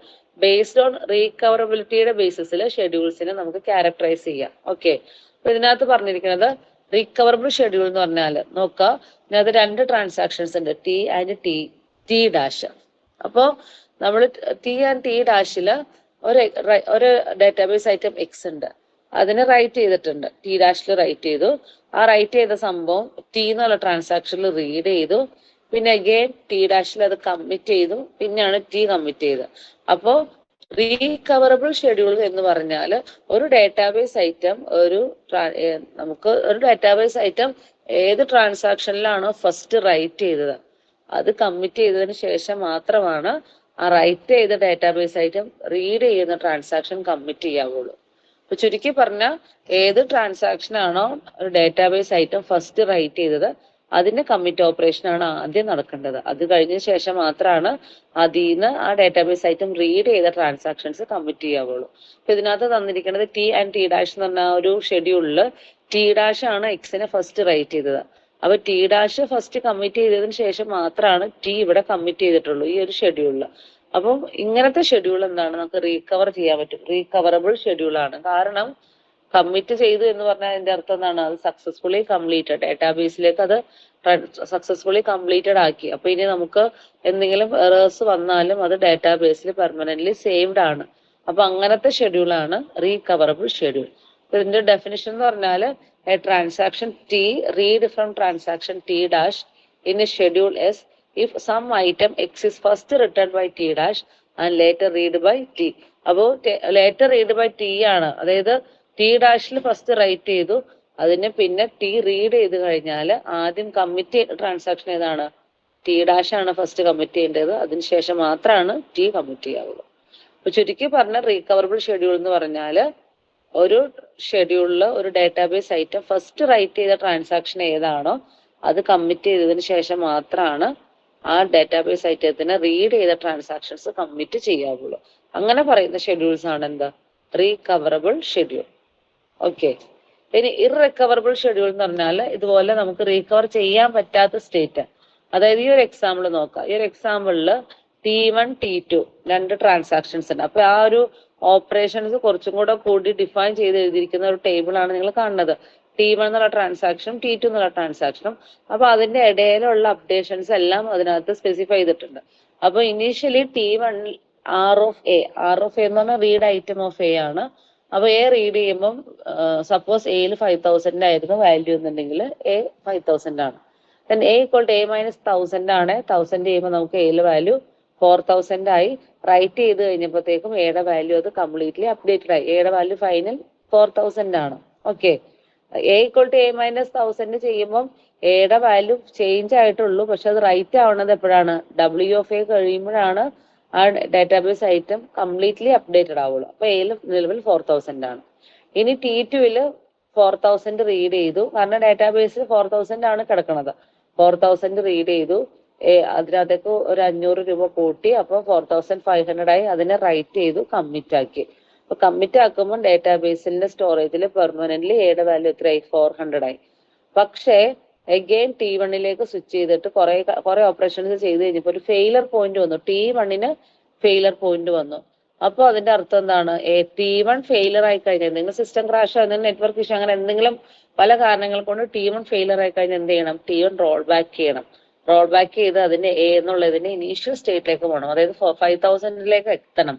ബേസ്ഡ് ഓൺ റീകവറബിലിറ്റിയുടെ ബേസിസിൽ ഷെഡ്യൂൾസിനെ നമുക്ക് ക്യാരക്ടറൈസ് ചെയ്യാം. ഓക്കെ, അപ്പൊ ഇതിനകത്ത് പറഞ്ഞിരിക്കുന്നത് റീകവറബിൾ ഷെഡ്യൂൾ എന്ന് പറഞ്ഞാൽ നോക്കുക, ഇതിനകത്ത് രണ്ട് ട്രാൻസാക്ഷൻസ് ഉണ്ട്, ടി ആൻഡ് ടി ഡാഷ്. അപ്പോൾ നമ്മൾ ടി ആൻഡ് ടി ഡാഷില് ഒരു ഡാറ്റാബേസ് ഐറ്റം എക്സ് ഉണ്ട്, അതിന് റൈറ്റ് ചെയ്തിട്ടുണ്ട്, ടി ഡാഷിൽ റൈറ്റ് ചെയ്തു. ആ റൈറ്റ് ചെയ്ത സംഭവം ടി എന്നുള്ള ട്രാൻസാക്ഷനിൽ റീഡ് ചെയ്തു, പിന്നെ അഗെയിൻ ടി ഡാഷിൽ അത് കമ്മിറ്റ് ചെയ്തു, പിന്നെയാണ് ടി കമ്മിറ്റ് ചെയ്തത്. അപ്പോ റീകവറബിൾ ഷെഡ്യൂൾ എന്ന് പറഞ്ഞാൽ ഒരു ഡാറ്റാബേസ് ഐറ്റം നമുക്ക് ഒരു ഡാറ്റാബേസ് ഐറ്റം ഏത് ട്രാൻസാക്ഷനിലാണോ ഫസ്റ്റ് റൈറ്റ് ചെയ്തത് അത് കമ്മിറ്റ് ചെയ്തതിന് ശേഷം മാത്രമാണ് ആ റൈറ്റ് ചെയ്ത ഡാറ്റാബേസ് ഐറ്റം റീഡ് ചെയ്യുന്ന ട്രാൻസാക്ഷൻ കമ്മിറ്റ് ചെയ്യാവുള്ളൂ. അപ്പൊ ചുരുക്കി പറഞ്ഞാൽ ഏത് ട്രാൻസാക്ഷൻ ആണോ ഒരു ഡാറ്റാബേസ് ഐറ്റം ഫസ്റ്റ് റൈറ്റ് ചെയ്തത് അതിന്റെ കമ്മിറ്റ് ഓപ്പറേഷൻ ആണ് ആദ്യം നടക്കേണ്ടത്. അത് കഴിഞ്ഞ ശേഷം മാത്രമാണ് അതിൽ നിന്ന് ആ ഡാറ്റാബേസ് ഐറ്റം റീഡ് ചെയ്ത ട്രാൻസാക്ഷൻസ് കമ്മിറ്റ് ചെയ്യാവുള്ളൂ. അപ്പൊ ഇതിനകത്ത് തന്നിരിക്കുന്നത് ടി ആൻഡ് ടി ഡാഷ് എന്ന് പറഞ്ഞ ഒരു ഷെഡ്യൂളില് ടി ഡാഷ് ആണ് എക്സിനെ ഫസ്റ്റ് റൈറ്റ് ചെയ്തത്. അപ്പൊ ടി ഡാഷ് ഫസ്റ്റ് കമ്മിറ്റ് ചെയ്തതിന് ശേഷം മാത്രമാണ് ടി ഇവിടെ കമ്മിറ്റ് ചെയ്തിട്ടുള്ളൂ ഈ ഒരു ഷെഡ്യൂളില്. അപ്പം ഇങ്ങനത്തെ ഷെഡ്യൂൾ എന്താണ്, നമുക്ക് റീകവർ ചെയ്യാൻ പറ്റും, റീകവറബിൾ ഷെഡ്യൂൾ ആണ്. കാരണം കമ്മിറ്റ് ചെയ്തു എന്ന് പറഞ്ഞാൽ അതിന്റെ അർത്ഥം എന്താണ്, അത് സക്സസ്ഫുള്ളി കംപ്ലീറ്റഡ്, ഡാറ്റാബേസിലേക്ക് അത് സക്സസ്ഫുള്ളി കംപ്ലീറ്റഡ് ആക്കി. അപ്പൊ ഇനി നമുക്ക് എന്തെങ്കിലും എറേഴ്സ് വന്നാലും അത് ഡാറ്റാബേസിൽ പെർമനന്റ്ലി സേവ്ഡ് ആണ്. അപ്പൊ അങ്ങനത്തെ ഷെഡ്യൂളാണ് റീകവറബിൾ ഷെഡ്യൂൾ. ഇതിന്റെ ഡെഫിനിഷൻ എന്ന് പറഞ്ഞാൽ A transaction T read from transaction T dash in a schedule S if some item x is first written by t dash and later read by t. അപ്പോൾ later read by t ആണ്, അതായത് T ഡാഷിൽ first right ചെയ്തു, അതിന് പിന്നെ T read ചെയ്ത് കഴിഞ്ഞാൽ ആദ്യം commit transaction ഏതാണ്, ടി ഡാഷ് ആണ് ഫസ്റ്റ് കമ്മിറ്റ് ചെയ്യേണ്ടത്, അതിനുശേഷം മാത്രമാണ് ടി കമ്മിറ്റ് ചെയ്യാവുള്ളൂ. അപ്പൊ ചുരുക്കി പറഞ്ഞ റീകവറബിൾ ഷെഡ്യൂൾ എന്ന് പറഞ്ഞാൽ ഒരു ഷെഡ്യൂളിൽ ഒരു ഡാറ്റാബേസ് ഐറ്റം ഫസ്റ്റ് റൈറ്റ് ചെയ്ത ട്രാൻസാക്ഷൻ ഏതാണോ അത് കമ്മിറ്റ് ചെയ്തതിന് ശേഷം മാത്രമാണ് ആ ഡാറ്റാബേസ് ഐറ്റത്തിന് റീഡ് ചെയ്ത ട്രാൻസാക്ഷൻസ് കമ്മിറ്റ് ചെയ്യാവുള്ളൂ. അങ്ങനെ പറയുന്ന ഷെഡ്യൂൾസ് ആണ് എന്താ, റീകവറബിൾ ഷെഡ്യൂൾ. ഓക്കെ, ഇനി ഇറക്കവറബിൾ ഷെഡ്യൂൾ എന്ന് പറഞ്ഞാൽ ഇതുപോലെ നമുക്ക് റീകവർ ചെയ്യാൻ പറ്റാത്ത സ്റ്റേറ്റ്. അതായത് ഈ ഒരു എക്സാമ്പിൾ നോക്കാം. ഈ ഒരു എക്സാമ്പിളിൽ T1 T2 രണ്ട് ട്രാൻസാക്ഷൻസ് ഉണ്ട്. അപ്പൊ ആ ഒരു ഓപ്പറേഷൻസ് കുറച്ചും കൂടി ഡിഫൈൻ ചെയ്ത് എഴുതിയിരിക്കുന്ന ഒരു ടേബിൾ ആണ് നിങ്ങൾ കാണുന്നത്. T1 എന്നുള്ള ട്രാൻസാക്ഷനും T2 എന്നുള്ള ട്രാൻസാക്ഷനും. അപ്പൊ അതിന്റെ ഇടയിലുള്ള അപ്ഡേഷൻസ് എല്ലാം അതിനകത്ത് സ്പെസിഫൈ ചെയ്തിട്ടുണ്ട്. അപ്പൊ initially T1 R of A എന്ന് പറഞ്ഞാൽ റീഡ് ഐറ്റം ഓഫ് A ആണ്. അപ്പൊ എ റീഡ് ചെയ്യുമ്പോൾ സപ്പോസ് എയിൽ 5000 ആയിരുന്നു വാല്യൂ എന്നുണ്ടെങ്കിൽ എ 5000 ആണ്. Then A equal to A minus 1000 ആണ്. 1000 ചെയ്യുമ്പോൾ നമുക്ക് എയിൽ വാല്യൂ 4000 ആയി. റൈറ്റ് ചെയ്ത് കഴിഞ്ഞപ്പോഴത്തേക്കും എയുടെ വാല്യൂ അത് കംപ്ലീറ്റ്ലി അപ്ഡേറ്റഡ് ആയി. എയുടെ വാല്യൂ ഫൈനൽ 4000 ആണ്. Okay, A equal to A minus 1000 ചെയ്യുമ്പോൾ എയുടെ വാല്യൂ ചേഞ്ച് ആയിട്ടുള്ളൂ, പക്ഷെ അത് റൈറ്റ് ആവണത് എപ്പോഴാണ്? W(a) കഴിയുമ്പോഴാണ് ആ ഡാറ്റാബേസ് ഐറ്റം കംപ്ലീറ്റ്ലി അപ്ഡേറ്റഡ് ആവുള്ളൂ. അപ്പൊ എയിൽ നിലവിൽ 4000 ആണ്. ഇനി T2 4000 റീഡ് ചെയ്തു, കാരണം ഡാറ്റാബേസിൽ 4000 ആണ് കിടക്കുന്നത്. 4000 റീഡ് ചെയ്തു, അതിനകത്തേക്ക് ഒരു 500 രൂപ കൂട്ടി, അപ്പൊ 4500 ആയി. അതിനെ റൈറ്റ് ചെയ്തു, കമ്മിറ്റ് ആക്കി. അപ്പൊ കമ്മിറ്റ് ആക്കുമ്പോൾ ഡാറ്റാബേസിന്റെ സ്റ്റോറേജിൽ പെർമനന്റ്ലി എയുടെ വാല്യൂ എത്രയായി? 400 ആയി. പക്ഷേ അഗെയിൻ T1 സ്വിച്ച് ചെയ്തിട്ട് കുറെ ഓപ്പറേഷൻസ് ചെയ്ത് കഴിഞ്ഞപ്പോൾ ഒരു ഫെയിലർ പോയിന്റ് വന്നു. T1 ഫെയിലർ പോയിന്റ് വന്നു. അപ്പൊ അതിന്റെ അർത്ഥം എന്താണ്? T1 ഫെയിലർ ആയി കഴിഞ്ഞാൽ, എന്തെങ്കിലും സിസ്റ്റം ക്രാഷോ എന്തെങ്കിലും നെറ്റ്വർക്ക് ഇഷ്യൂ അങ്ങനെ എന്തെങ്കിലും പല കാരണങ്ങൾ കൊണ്ട് T1 ഫെയിലർ ആയി കഴിഞ്ഞാൽ എന്ത് ചെയ്യണം? T1 റോൾ ബാക്ക് ചെയ്യണം. റോൾ ബാക്ക് ചെയ്ത് അതിന്റെ എ എന്നുള്ളതിന്റെ ഇനീഷ്യൽ സ്റ്റേറ്റിലേക്ക് പോകണം, അതായത് 5000 എത്തണം.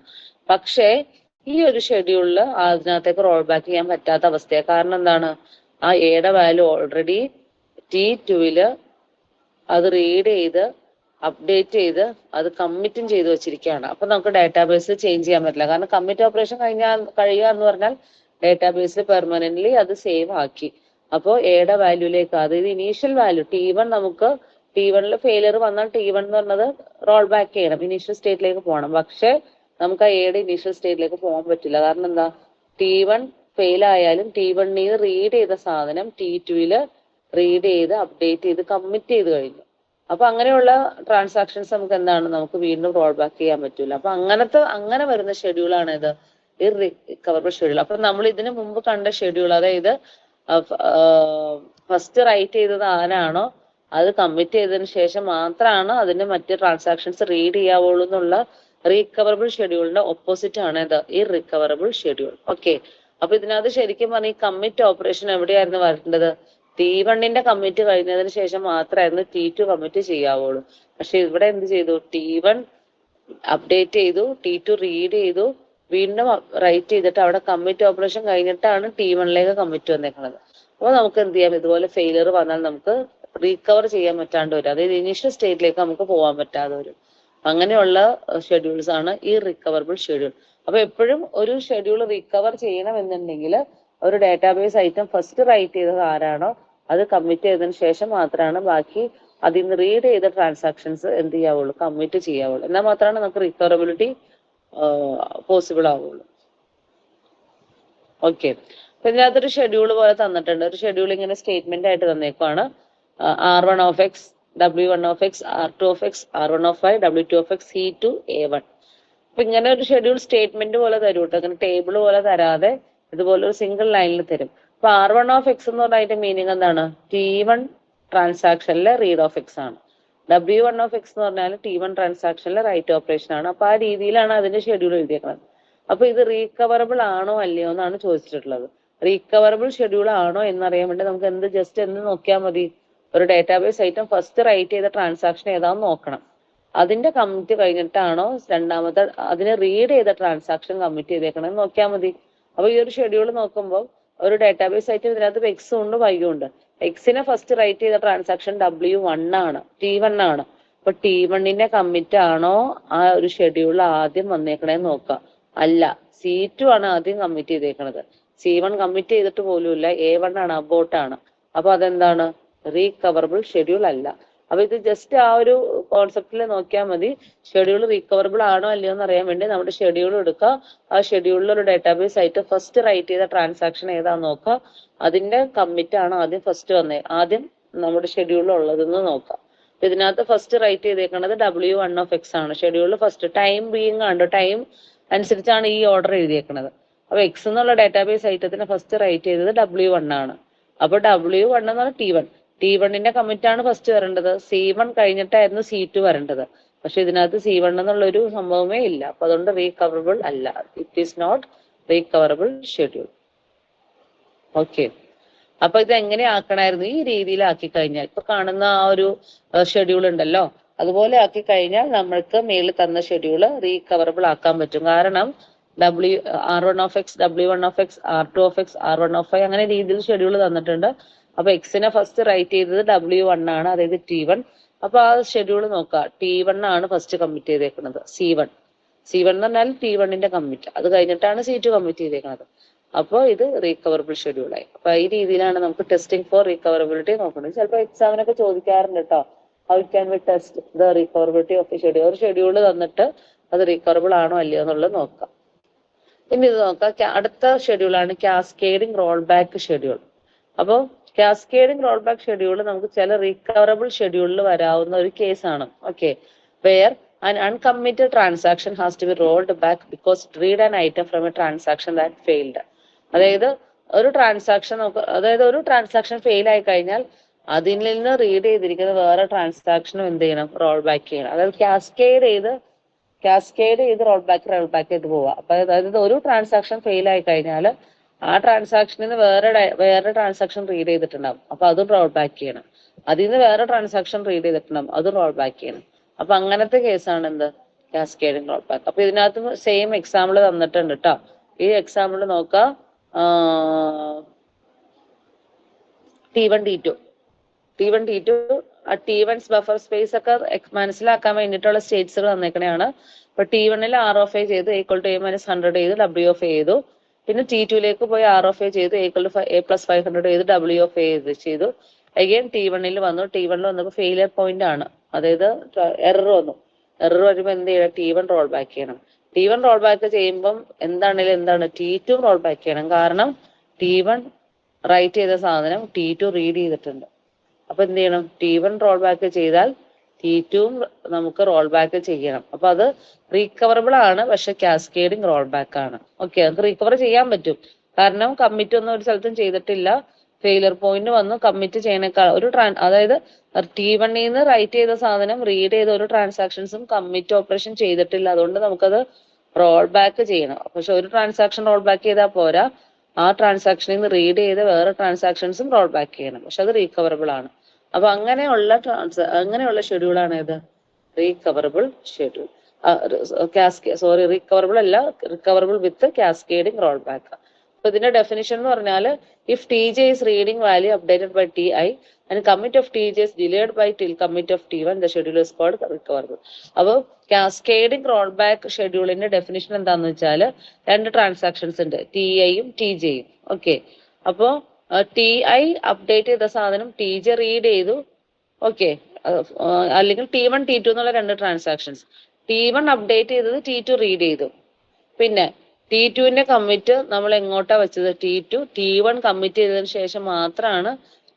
പക്ഷേ ഈ ഒരു ഷെഡ്യൂളിൽ അതിനകത്തേക്ക് റോൾ ബാക്ക് ചെയ്യാൻ പറ്റാത്ത അവസ്ഥയാണ്. കാരണം എന്താണ്? ആ എയുടെ വാല്യൂ ഓൾറെഡി T2 അത് റീഡ് ചെയ്ത് അപ്ഡേറ്റ് ചെയ്ത് അത് കമ്മിറ്റും ചെയ്ത് വെച്ചിരിക്കുകയാണ്. അപ്പൊ നമുക്ക് ഡാറ്റാബേസ് ചേഞ്ച് ചെയ്യാൻ പറ്റില്ല. കാരണം കമ്മിറ്റ് ഓപ്പറേഷൻ കഴിയുക എന്ന് പറഞ്ഞാൽ ഡാറ്റാബേസിൽ പെർമനന്റ്ലി അത് സേവ് ആക്കി. അപ്പോൾ എയുടെ വാല്യൂലേക്ക്, അതായത് ഇനീഷ്യൽ വാല്യൂ T1 നമുക്ക് T1 ഫെയിലിയർ വന്നാൽ T1 എന്ന് പറഞ്ഞത് റോൾ ബാക്ക് ചെയ്യണം, ഇനീഷ്യൽ സ്റ്റേറ്റിലേക്ക് പോകണം. പക്ഷെ നമുക്ക് ആ എയുടെ ഇനീഷ്യൽ സ്റ്റേറ്റിലേക്ക് പോകാൻ പറ്റില്ല. കാരണം എന്താ? T1 ഫെയിൽ ആയാലും T1 റീഡ് ചെയ്ത സാധനം T2 റീഡ് ചെയ്ത് അപ്ഡേറ്റ് ചെയ്ത് കമ്മിറ്റ് ചെയ്ത് കഴിഞ്ഞു. അപ്പൊ അങ്ങനെയുള്ള ട്രാൻസാക്ഷൻസ് നമുക്ക് എന്താണ്? നമുക്ക് വീണ്ടും റോൾ ബാക്ക് ചെയ്യാൻ പറ്റൂല. അപ്പൊ അങ്ങനെ വരുന്ന ഷെഡ്യൂളാണ് ഇത് ഇററിക്കവറബിൾ ഷെഡ്യൂൾ. അപ്പൊ നമ്മൾ ഇതിനു മുമ്പ് കണ്ട ഷെഡ്യൂൾ, അതായത് ഫസ്റ്റ് റൈറ്റ് ചെയ്തത് ആരാണോ അത് കമ്മിറ്റ് ചെയ്തതിന് ശേഷം മാത്രമാണ് അതിന് മറ്റ് ട്രാൻസാക്ഷൻസ് റീഡ് ചെയ്യാവുള്ളൂ എന്നുള്ള റീകവറബിൾ ഷെഡ്യൂളിന്റെ ഓപ്പോസിറ്റ് ആണ് ഇത് ഇററിക്കവറബിൾ ഷെഡ്യൂൾ. ഓക്കെ, അപ്പൊ ഇതിനകത്ത് ശരിക്കും പറഞ്ഞാൽ ഈ കമ്മിറ്റ് ഓപ്പറേഷൻ എവിടെയായിരുന്നു വരേണ്ടത്? T1 കമ്മിറ്റ് കഴിഞ്ഞതിന് ശേഷം മാത്രമായിരുന്നു T2 കമ്മിറ്റ് ചെയ്യാവുള്ളൂ. പക്ഷെ ഇവിടെ എന്ത് ചെയ്തു? T1 അപ്ഡേറ്റ് ചെയ്തു, T2 റീഡ് ചെയ്തു, വീണ്ടും റൈറ്റ് ചെയ്തിട്ട് അവിടെ കമ്മിറ്റ് ഓപ്പറേഷൻ കഴിഞ്ഞിട്ടാണ് T1 കമ്മിറ്റ് വന്നേക്കുന്നത്. അപ്പോൾ നമുക്ക് എന്ത് ചെയ്യാം? ഇതുപോലെ ഫെയിലിയർ വന്നാൽ നമുക്ക് റീകവർ ചെയ്യാൻ പറ്റാണ്ട് വരും, അതായത് ഇനീഷ്യൽ സ്റ്റേറ്റിലേക്ക് നമുക്ക് പോകാൻ പറ്റാതെ വരും. അങ്ങനെയുള്ള ഷെഡ്യൂൾസ് ആണ് ഈ റിക്കവറബിൾ ഷെഡ്യൂൾ. അപ്പൊ എപ്പോഴും ഒരു ഷെഡ്യൂൾ റിക്കവർ ചെയ്യണമെന്നുണ്ടെങ്കിൽ ഒരു ഡാറ്റാബേസ് ഐറ്റം ഫസ്റ്റ് റൈറ്റ് ചെയ്തത് ആരാണോ അത് കമ്മിറ്റ് ചെയ്തതിന് ശേഷം മാത്രമാണ് ബാക്കി അതിൽ നിന്ന് റീഡ് ചെയ്ത ട്രാൻസാക്ഷൻസ് എന്ത് ചെയ്യാവുള്ളൂ? കമ്മിറ്റ് ചെയ്യാവുള്ളൂ. എന്നാൽ മാത്രമാണ് നമുക്ക് റിക്കവറബിലിറ്റി പോസിബിൾ ആവുള്ളൂ. ഓക്കെ, അപ്പൊ ഇതിനകത്തൊരു ഷെഡ്യൂൾ പോലെ തന്നിട്ടുണ്ട്. ഒരു ഷെഡ്യൂൾ ഇങ്ങനെ സ്റ്റേറ്റ്മെന്റ് ആയിട്ട് തന്നേക്കുവാണ്. R1 of x, W1 of x, R2 of x, R1 of y, W2 of x, C2, A1. അപ്പൊ ഇങ്ങനെ ഒരു ഷെഡ്യൂൾ സ്റ്റേറ്റ്മെന്റ് പോലെ തരും കേട്ടോ. അങ്ങനെ ടേബിൾ പോലെ തരാതെ ഇതുപോലെ ഒരു സിംഗിൾ ലൈനിൽ തരും. അപ്പൊ R1 of x എന്ന് പറഞ്ഞ അതിന്റെ മീനിങ് എന്താണ്? T1 ട്രാൻസാക്ഷനിലെ റീഡ് ഓഫ് എക്സ് ആണ്. W1 of x എന്ന് പറഞ്ഞാൽ T1 ട്രാൻസാക്ഷനിലെ റൈറ്റ് ഓപ്പറേഷൻ ആണ്. അപ്പൊ ആ രീതിയിലാണ് അതിന്റെ ഷെഡ്യൂൾ എഴുതിയേക്കുന്നത്. അപ്പൊ ഇത് റീകവറബിൾ ആണോ അല്ലയോ എന്നാണ് ചോദിച്ചിട്ടുള്ളത്. റീകവറബിൾ ഷെഡ്യൂൾ ആണോ എന്നറിയാൻ വേണ്ടി നമുക്ക് എന്ത് നോക്കിയാൽ മതി? ഒരു ഡാറ്റാബേസ് ഐറ്റം ഫസ്റ്റ് റൈറ്റ് ചെയ്ത ട്രാൻസാക്ഷൻ ഏതാന്ന് നോക്കണം. അതിന്റെ കമ്മിറ്റ് കഴിഞ്ഞിട്ടാണോ രണ്ടാമത്തെ അതിനെ റീഡ് ചെയ്ത ട്രാൻസാക്ഷൻ കമ്മിറ്റ് ചെയ്തേക്കണമെന്ന് നോക്കിയാൽ മതി. അപ്പൊ ഈ ഒരു ഷെഡ്യൂൾ നോക്കുമ്പോൾ ഒരു ഡാറ്റാബേസ് ഐറ്റം ഇതിനകത്ത് എക്സും ഉണ്ട് വൈയും ഉണ്ട്. എക്സിനെ ഫസ്റ്റ് റൈറ്റ് ചെയ്ത ട്രാൻസാക്ഷൻ W1 ആണ്, T1 ആണ്. അപ്പൊ T1 കമ്മിറ്റ് ആണോ ആ ഒരു ഷെഡ്യൂൾ ആദ്യം വന്നേക്കണേന്ന് നോക്കാം. അല്ല, C2 ആണ് ആദ്യം കമ്മിറ്റ് ചെയ്തേക്കണത്. C1 കമ്മിറ്റ് ചെയ്തിട്ട് പോലുമില്ല, A1 ആണ്, അബോട്ട് ആണ്. അപ്പൊ അതെന്താണ്? റീകവറബിൾ ഷെഡ്യൂൾ അല്ല. അപ്പൊ ഇത് ജസ്റ്റ് ആ ഒരു കോൺസെപ്റ്റിൽ നോക്കിയാൽ മതി. ഷെഡ്യൂൾ റീകവറബിൾ ആണോ അല്ലയോ എന്ന് അറിയാൻ വേണ്ടി നമ്മുടെ ഷെഡ്യൂൾ എടുക്കുക. ആ ഷെഡ്യൂളിൽ ഒരു ഡാറ്റാബേസ് ആയിട്ട് ഫസ്റ്റ് റൈറ്റ് ചെയ്ത ട്രാൻസാക്ഷൻ ഏതാന്ന് നോക്കുക. അതിന്റെ കമ്മിറ്റ് ആണ് ആദ്യം ഫസ്റ്റ് ആദ്യം നമ്മുടെ ഷെഡ്യൂളിൽ ഉള്ളതെന്ന് നോക്കാം. ഇതിനകത്ത് ഫസ്റ്റ് റൈറ്റ് ചെയ്തേക്കുന്നത് W1 of x ആണ്. ഷെഡ്യൂളിൽ ഫസ്റ്റ് ടൈം ബീയിങ് ആണ്, ടൈം അനുസരിച്ചാണ് ഈ ഓർഡർ എഴുതിയേക്കുന്നത്. അപ്പൊ എക്സ് എന്നുള്ള ഡാറ്റാബേസ് ഐറ്റത്തിന് ഫസ്റ്റ് റൈറ്റ് ചെയ്തത് W1 ആണ്. അപ്പൊ W1 എന്ന് പറഞ്ഞാൽ T1 കമ്മിറ്റ് ആണ് ഫസ്റ്റ് വരേണ്ടത്. C1 കഴിഞ്ഞിട്ടായിരുന്നു C2 വരേണ്ടത്. പക്ഷെ ഇതിനകത്ത് C1 എന്നുള്ള ഒരു സംഭവമേ ഇല്ല. അപ്പൊ അതുകൊണ്ട് റീകവറബിൾ അല്ല. It is not recoverable schedule. Okay, അപ്പൊ ഇത് എങ്ങനെ ആക്കണമായിരുന്നു? ഈ രീതിയിൽ ആക്കി കഴിഞ്ഞാൽ ഇപ്പൊ കാണുന്ന ആ ഒരു ഷെഡ്യൂൾ ഉണ്ടല്ലോ, അതുപോലെ ആക്കി കഴിഞ്ഞാൽ നമ്മൾക്ക് മേളിൽ തന്ന ഷെഡ്യൂള് റീകവറബിൾ ആക്കാൻ പറ്റും. കാരണം R1 of x, W1 of x, R2 of x, R1 of y അങ്ങനെ രീതിയിൽ ഷെഡ്യൂൾ തന്നിട്ടുണ്ട്. അപ്പൊ എക്സിനെ ഫസ്റ്റ് റൈറ്റ് ചെയ്തത് W1 ആണ്, അതായത് T1. അപ്പൊ ആ ഷെഡ്യൂൾ നോക്കുക. T1 ആണ് ഫസ്റ്റ് കമ്മിറ്റ് ചെയ്തേക്കുന്നത്. C1 എന്ന് പറഞ്ഞാൽ T1 കമ്മിറ്റ്. അത് കഴിഞ്ഞിട്ടാണ് C2 കമ്മിറ്റ് ചെയ്തേക്കുന്നത്. അപ്പോൾ ഇത് റീകവറബിൾ ഷെഡ്യൂളായി. അപ്പൊ ഈ രീതിയിലാണ് നമുക്ക് ടെസ്റ്റിംഗ് ഫോർ റീകവറബിലിറ്റി നോക്കുന്നത്. ചിലപ്പോൾ എക്സാമിനൊക്കെ ചോദിക്കാറുണ്ട് കേട്ടോ, how can we test the recoverability of a schedule. ഒരു ഷെഡ്യൂൾ തന്നിട്ട് അത് റീകവറബിൾ ആണോ അല്ലയോ എന്നുള്ളത് നോക്കാം. ഇനി ഇത് നോക്കാം, അടുത്ത ഷെഡ്യൂളാണ് കാസ്കേഡിംഗ് റോൾ ബാക്ക് ഷെഡ്യൂൾ. അപ്പോൾ കാസ്കേഡിംഗ് റോൾ ബാക്ക് ഷെഡ്യൂൾ നമുക്ക് ചില റീകവറബിൾ ഷെഡ്യൂളിൽ വരാവുന്ന ഒരു കേസാണ്. Okay, where an uncommitted transaction has to be rolled back because it read an item from a transaction that failed. അതായത് ഒരു ട്രാൻസാക്ഷൻ ഫെയിൽ ആയി കഴിഞ്ഞാൽ അതിൽ നിന്ന് റീഡ് ചെയ്തിരിക്കുന്ന വേറെ ട്രാൻസാക്ഷനും എന്ത് ചെയ്യണം, റോൾ ബാക്ക് ചെയ്യണം. അതായത് കാസ്കേഡ് ചെയ്ത് റോൾ ബാക്ക് ചെയ്ത് പോവുക. അപ്പൊ അതായത് ഒരു ട്രാൻസാക്ഷൻ ഫെയിൽ ആയി കഴിഞ്ഞാൽ ആ ട്രാൻസാക്ഷനിൽ നിന്ന് വേറെ ട്രാൻസാക്ഷൻ റീഡ് ചെയ്തിട്ടുണ്ടാവും, അപ്പൊ അതും റോൾ ബാക്ക് ചെയ്യണം. അതിൽ നിന്ന് വേറെ ട്രാൻസാക്ഷൻ റീഡ് ചെയ്തിട്ടുണ്ടാവും, അതും റോൾ ബാക്ക് ചെയ്യണം. അപ്പൊ അങ്ങനത്തെ കേസാണ് എന്ത്, കാസ്കേഡിംഗ് റോൾ ബാക്ക്. അപ്പൊ ഇതിനകത്ത് സെയിം എക്സാമ്പിൾ തന്നിട്ടുണ്ട് കേട്ടോ. ഈ എക്സാമ്പിൾ നോക്കാം, T1 T2 T1's buffer space ഒക്കെ മനസ്സിലാക്കാൻ വേണ്ടിയിട്ടുള്ള സ്റ്റേറ്റ്സ് തന്നേക്കണെയാണ്. ഇപ്പൊ T1ൽ R(a) ചെയ്ത് A=A-100 ചെയ്ത് W(a) ചെയ്തു. പിന്നെ T2ലേക്ക് പോയി R(a) ചെയ്ത് A+500 ചെയ്ത് W(a) ചെയ്തു. അഗൈൻ T1ൽ വന്നു. T1ൽ വന്നപ്പോൾ ഫെയിലിയർ പോയിന്റ് ആണ്, അതായത് എറർ വന്നു. എറർ വരുമ്പോൾ എന്ത് ചെയ്യണം, T1 റോൾ ബാക്ക് ചെയ്യണം. T1 റോൾ ബാക്ക് ചെയ്യുമ്പം എന്താണ് T2 റോൾ ബാക്ക് ചെയ്യണം. കാരണം T1 റൈറ്റ് ചെയ്ത സാധനം T2 റീഡ് ചെയ്തിട്ടുണ്ട്. അപ്പൊ എന്ത് ചെയ്യണം, T1 റോൾ ബാക്ക് ചെയ്താൽ T2 നമുക്ക് റോൾ ബാക്ക് ചെയ്യണം. അപ്പൊ അത് റീകവറബിൾ ആണ്, പക്ഷെ കാസ്കേഡിംഗ് റോൾ ബാക്ക് ആണ്. ഓക്കെ, നമുക്ക് റീകവർ ചെയ്യാൻ പറ്റും, കാരണം കമ്മിറ്റ് ഒന്നും ഒരു സ്ഥലത്തും ചെയ്തിട്ടില്ല. ഫെയിലിയർ പോയിന്റ് വന്നു. കമ്മിറ്റ് ചെയ്യണേക്കാൾ അതായത് T1ൽ നിന്ന് റൈറ്റ് ചെയ്ത സാധനം റീഡ് ചെയ്ത ഒരു ട്രാൻസാക്ഷൻസും കമ്മിറ്റ് ഓപ്പറേഷൻ ചെയ്തിട്ടില്ല. അതുകൊണ്ട് നമുക്കത് റോൾ ബാക്ക് ചെയ്യണം. പക്ഷെ ഒരു ട്രാൻസാക്ഷൻ റോൾ ബാക്ക് ചെയ്താൽ പോരാ, ആ ട്രാൻസാക്ഷനിൽ നിന്ന് റീഡ് ചെയ്ത വേറെ ട്രാൻസാക്ഷൻസും റോൾ ബാക്ക് ചെയ്യണം. പക്ഷെ അത് റീകവറബിൾ ആണ്. അപ്പൊ അങ്ങനെയുള്ള ഷെഡ്യൂളാണ് ഇത് റീകവറബിൾ ഷെഡ്യൂൾ. റീകവറബിൾ അല്ല, റിക്കവറബിൾ വിത്ത് കാസ്കേഡിംഗ് റോൾ ബാക്ക്. അപ്പൊ ഇതിന്റെ ഡെഫിനിഷൻ എന്ന് പറഞ്ഞാൽ, if Tj is reading value updated by Ti and commit of Tj is delayed by till commit of T1, the schedule is called recoverable. അപ്പോൾ കാസ്കേഡിംഗ് റോൾ ബാക്ക് ഷെഡ്യൂളിന്റെ ഡെഫിനിഷൻ എന്താണെന്ന് വെച്ചാൽ, രണ്ട് transactions ഉണ്ട്, Ti-യും Tj-യും. Okay, അപ്പോൾ Ti update ചെയ്ത സാധനം Tj read ചെയ്തു. Okay, അല്ലെങ്കിൽ T1 T2 എന്നുള്ള രണ്ട് ട്രാൻസാക്ഷൻസ്. T1 അപ്ഡേറ്റ് ചെയ്തത് T2 റീഡ് ചെയ്തു. പിന്നെ T2ന്റെ കമ്മിറ്റ് നമ്മൾ എങ്ങോട്ടാ വെച്ചത്, T1 കമ്മിറ്റ് ചെയ്തതിനു ശേഷം മാത്രമാണ്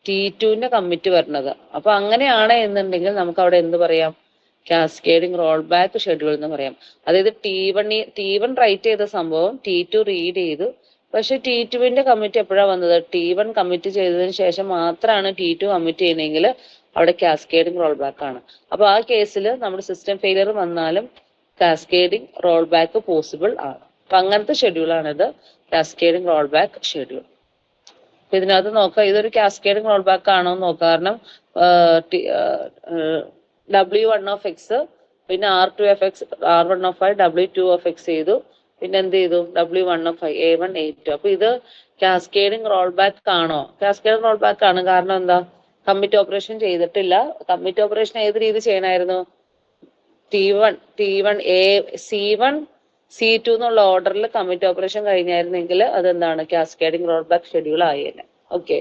T2ന്റെ കമ്മിറ്റ് വരുന്നത്. അപ്പൊ അങ്ങനെയാണ് എന്നുണ്ടെങ്കിൽ നമുക്ക് അവിടെ എന്ത് പറയാം, കാസ്കേഡിംഗ് റോൾ ബാക്ക് ഷെഡ്യൂൾ എന്ന് പറയാം. അതായത് T1 റൈറ്റ് ചെയ്ത സംഭവം T2 റീഡ് ചെയ്തു. പക്ഷെ T2ന്റെ കമ്മിറ്റ് എപ്പോഴാണ് വന്നത്, T1 കമ്മിറ്റ് ചെയ്തതിനു ശേഷം മാത്രമാണ് T2 കമ്മിറ്റ് ചെയ്യുന്നതെങ്കിൽ അവിടെ കാസ്കേഡിംഗ് റോൾ ബാക്ക് ആണ്. അപ്പൊ ആ കേസിൽ നമ്മുടെ സിസ്റ്റം ഫെയിലിയർ വന്നാലും കാസ്കേഡിംഗ് റോൾ ബാക്ക് പോസിബിൾ ആണ്. അപ്പൊ അങ്ങനത്തെ ഷെഡ്യൂളാണിത്, കാസ്കേഡിംഗ് റോൾ ബാക്ക് ഷെഡ്യൂൾ. അപ്പൊ ഇതിനകത്ത് നോക്കാം, ഇതൊരു കാസ്കേഡിംഗ് റോൾ ബാക്ക് ആണോ എന്ന് നോക്കാം. കാരണം W1(x) പിന്നെ R2(x) R1(i) W2(x) ചെയ്തു. പിന്നെ എന്ത് ചെയ്തു, W1(i) A1 A2. അപ്പൊ ഇത് കാസ്കേഡിംഗ് റോൾ ബാക്ക് ആണോ? കാസ്കേഡിംഗ് റോൾ ബാക്ക് ആണ്. കാരണം എന്താ, കമ്മിറ്റ് ഓപ്പറേഷൻ ചെയ്തിട്ടില്ല. കമ്മിറ്റ് ഓപ്പറേഷൻ ഏത് രീതി ചെയ്യണമായിരുന്നു, C1 C2 എന്നുള്ള ഓർഡറിൽ കമ്മിറ്റ് ഓപ്പറേഷൻ കഴിഞ്ഞായിരുന്നെങ്കിൽ അതെന്താണ്, കാസ്കേഡിംഗ് റോൾ ബാക്ക് ഷെഡ്യൂൾ ആയേനെ. ഓക്കെ,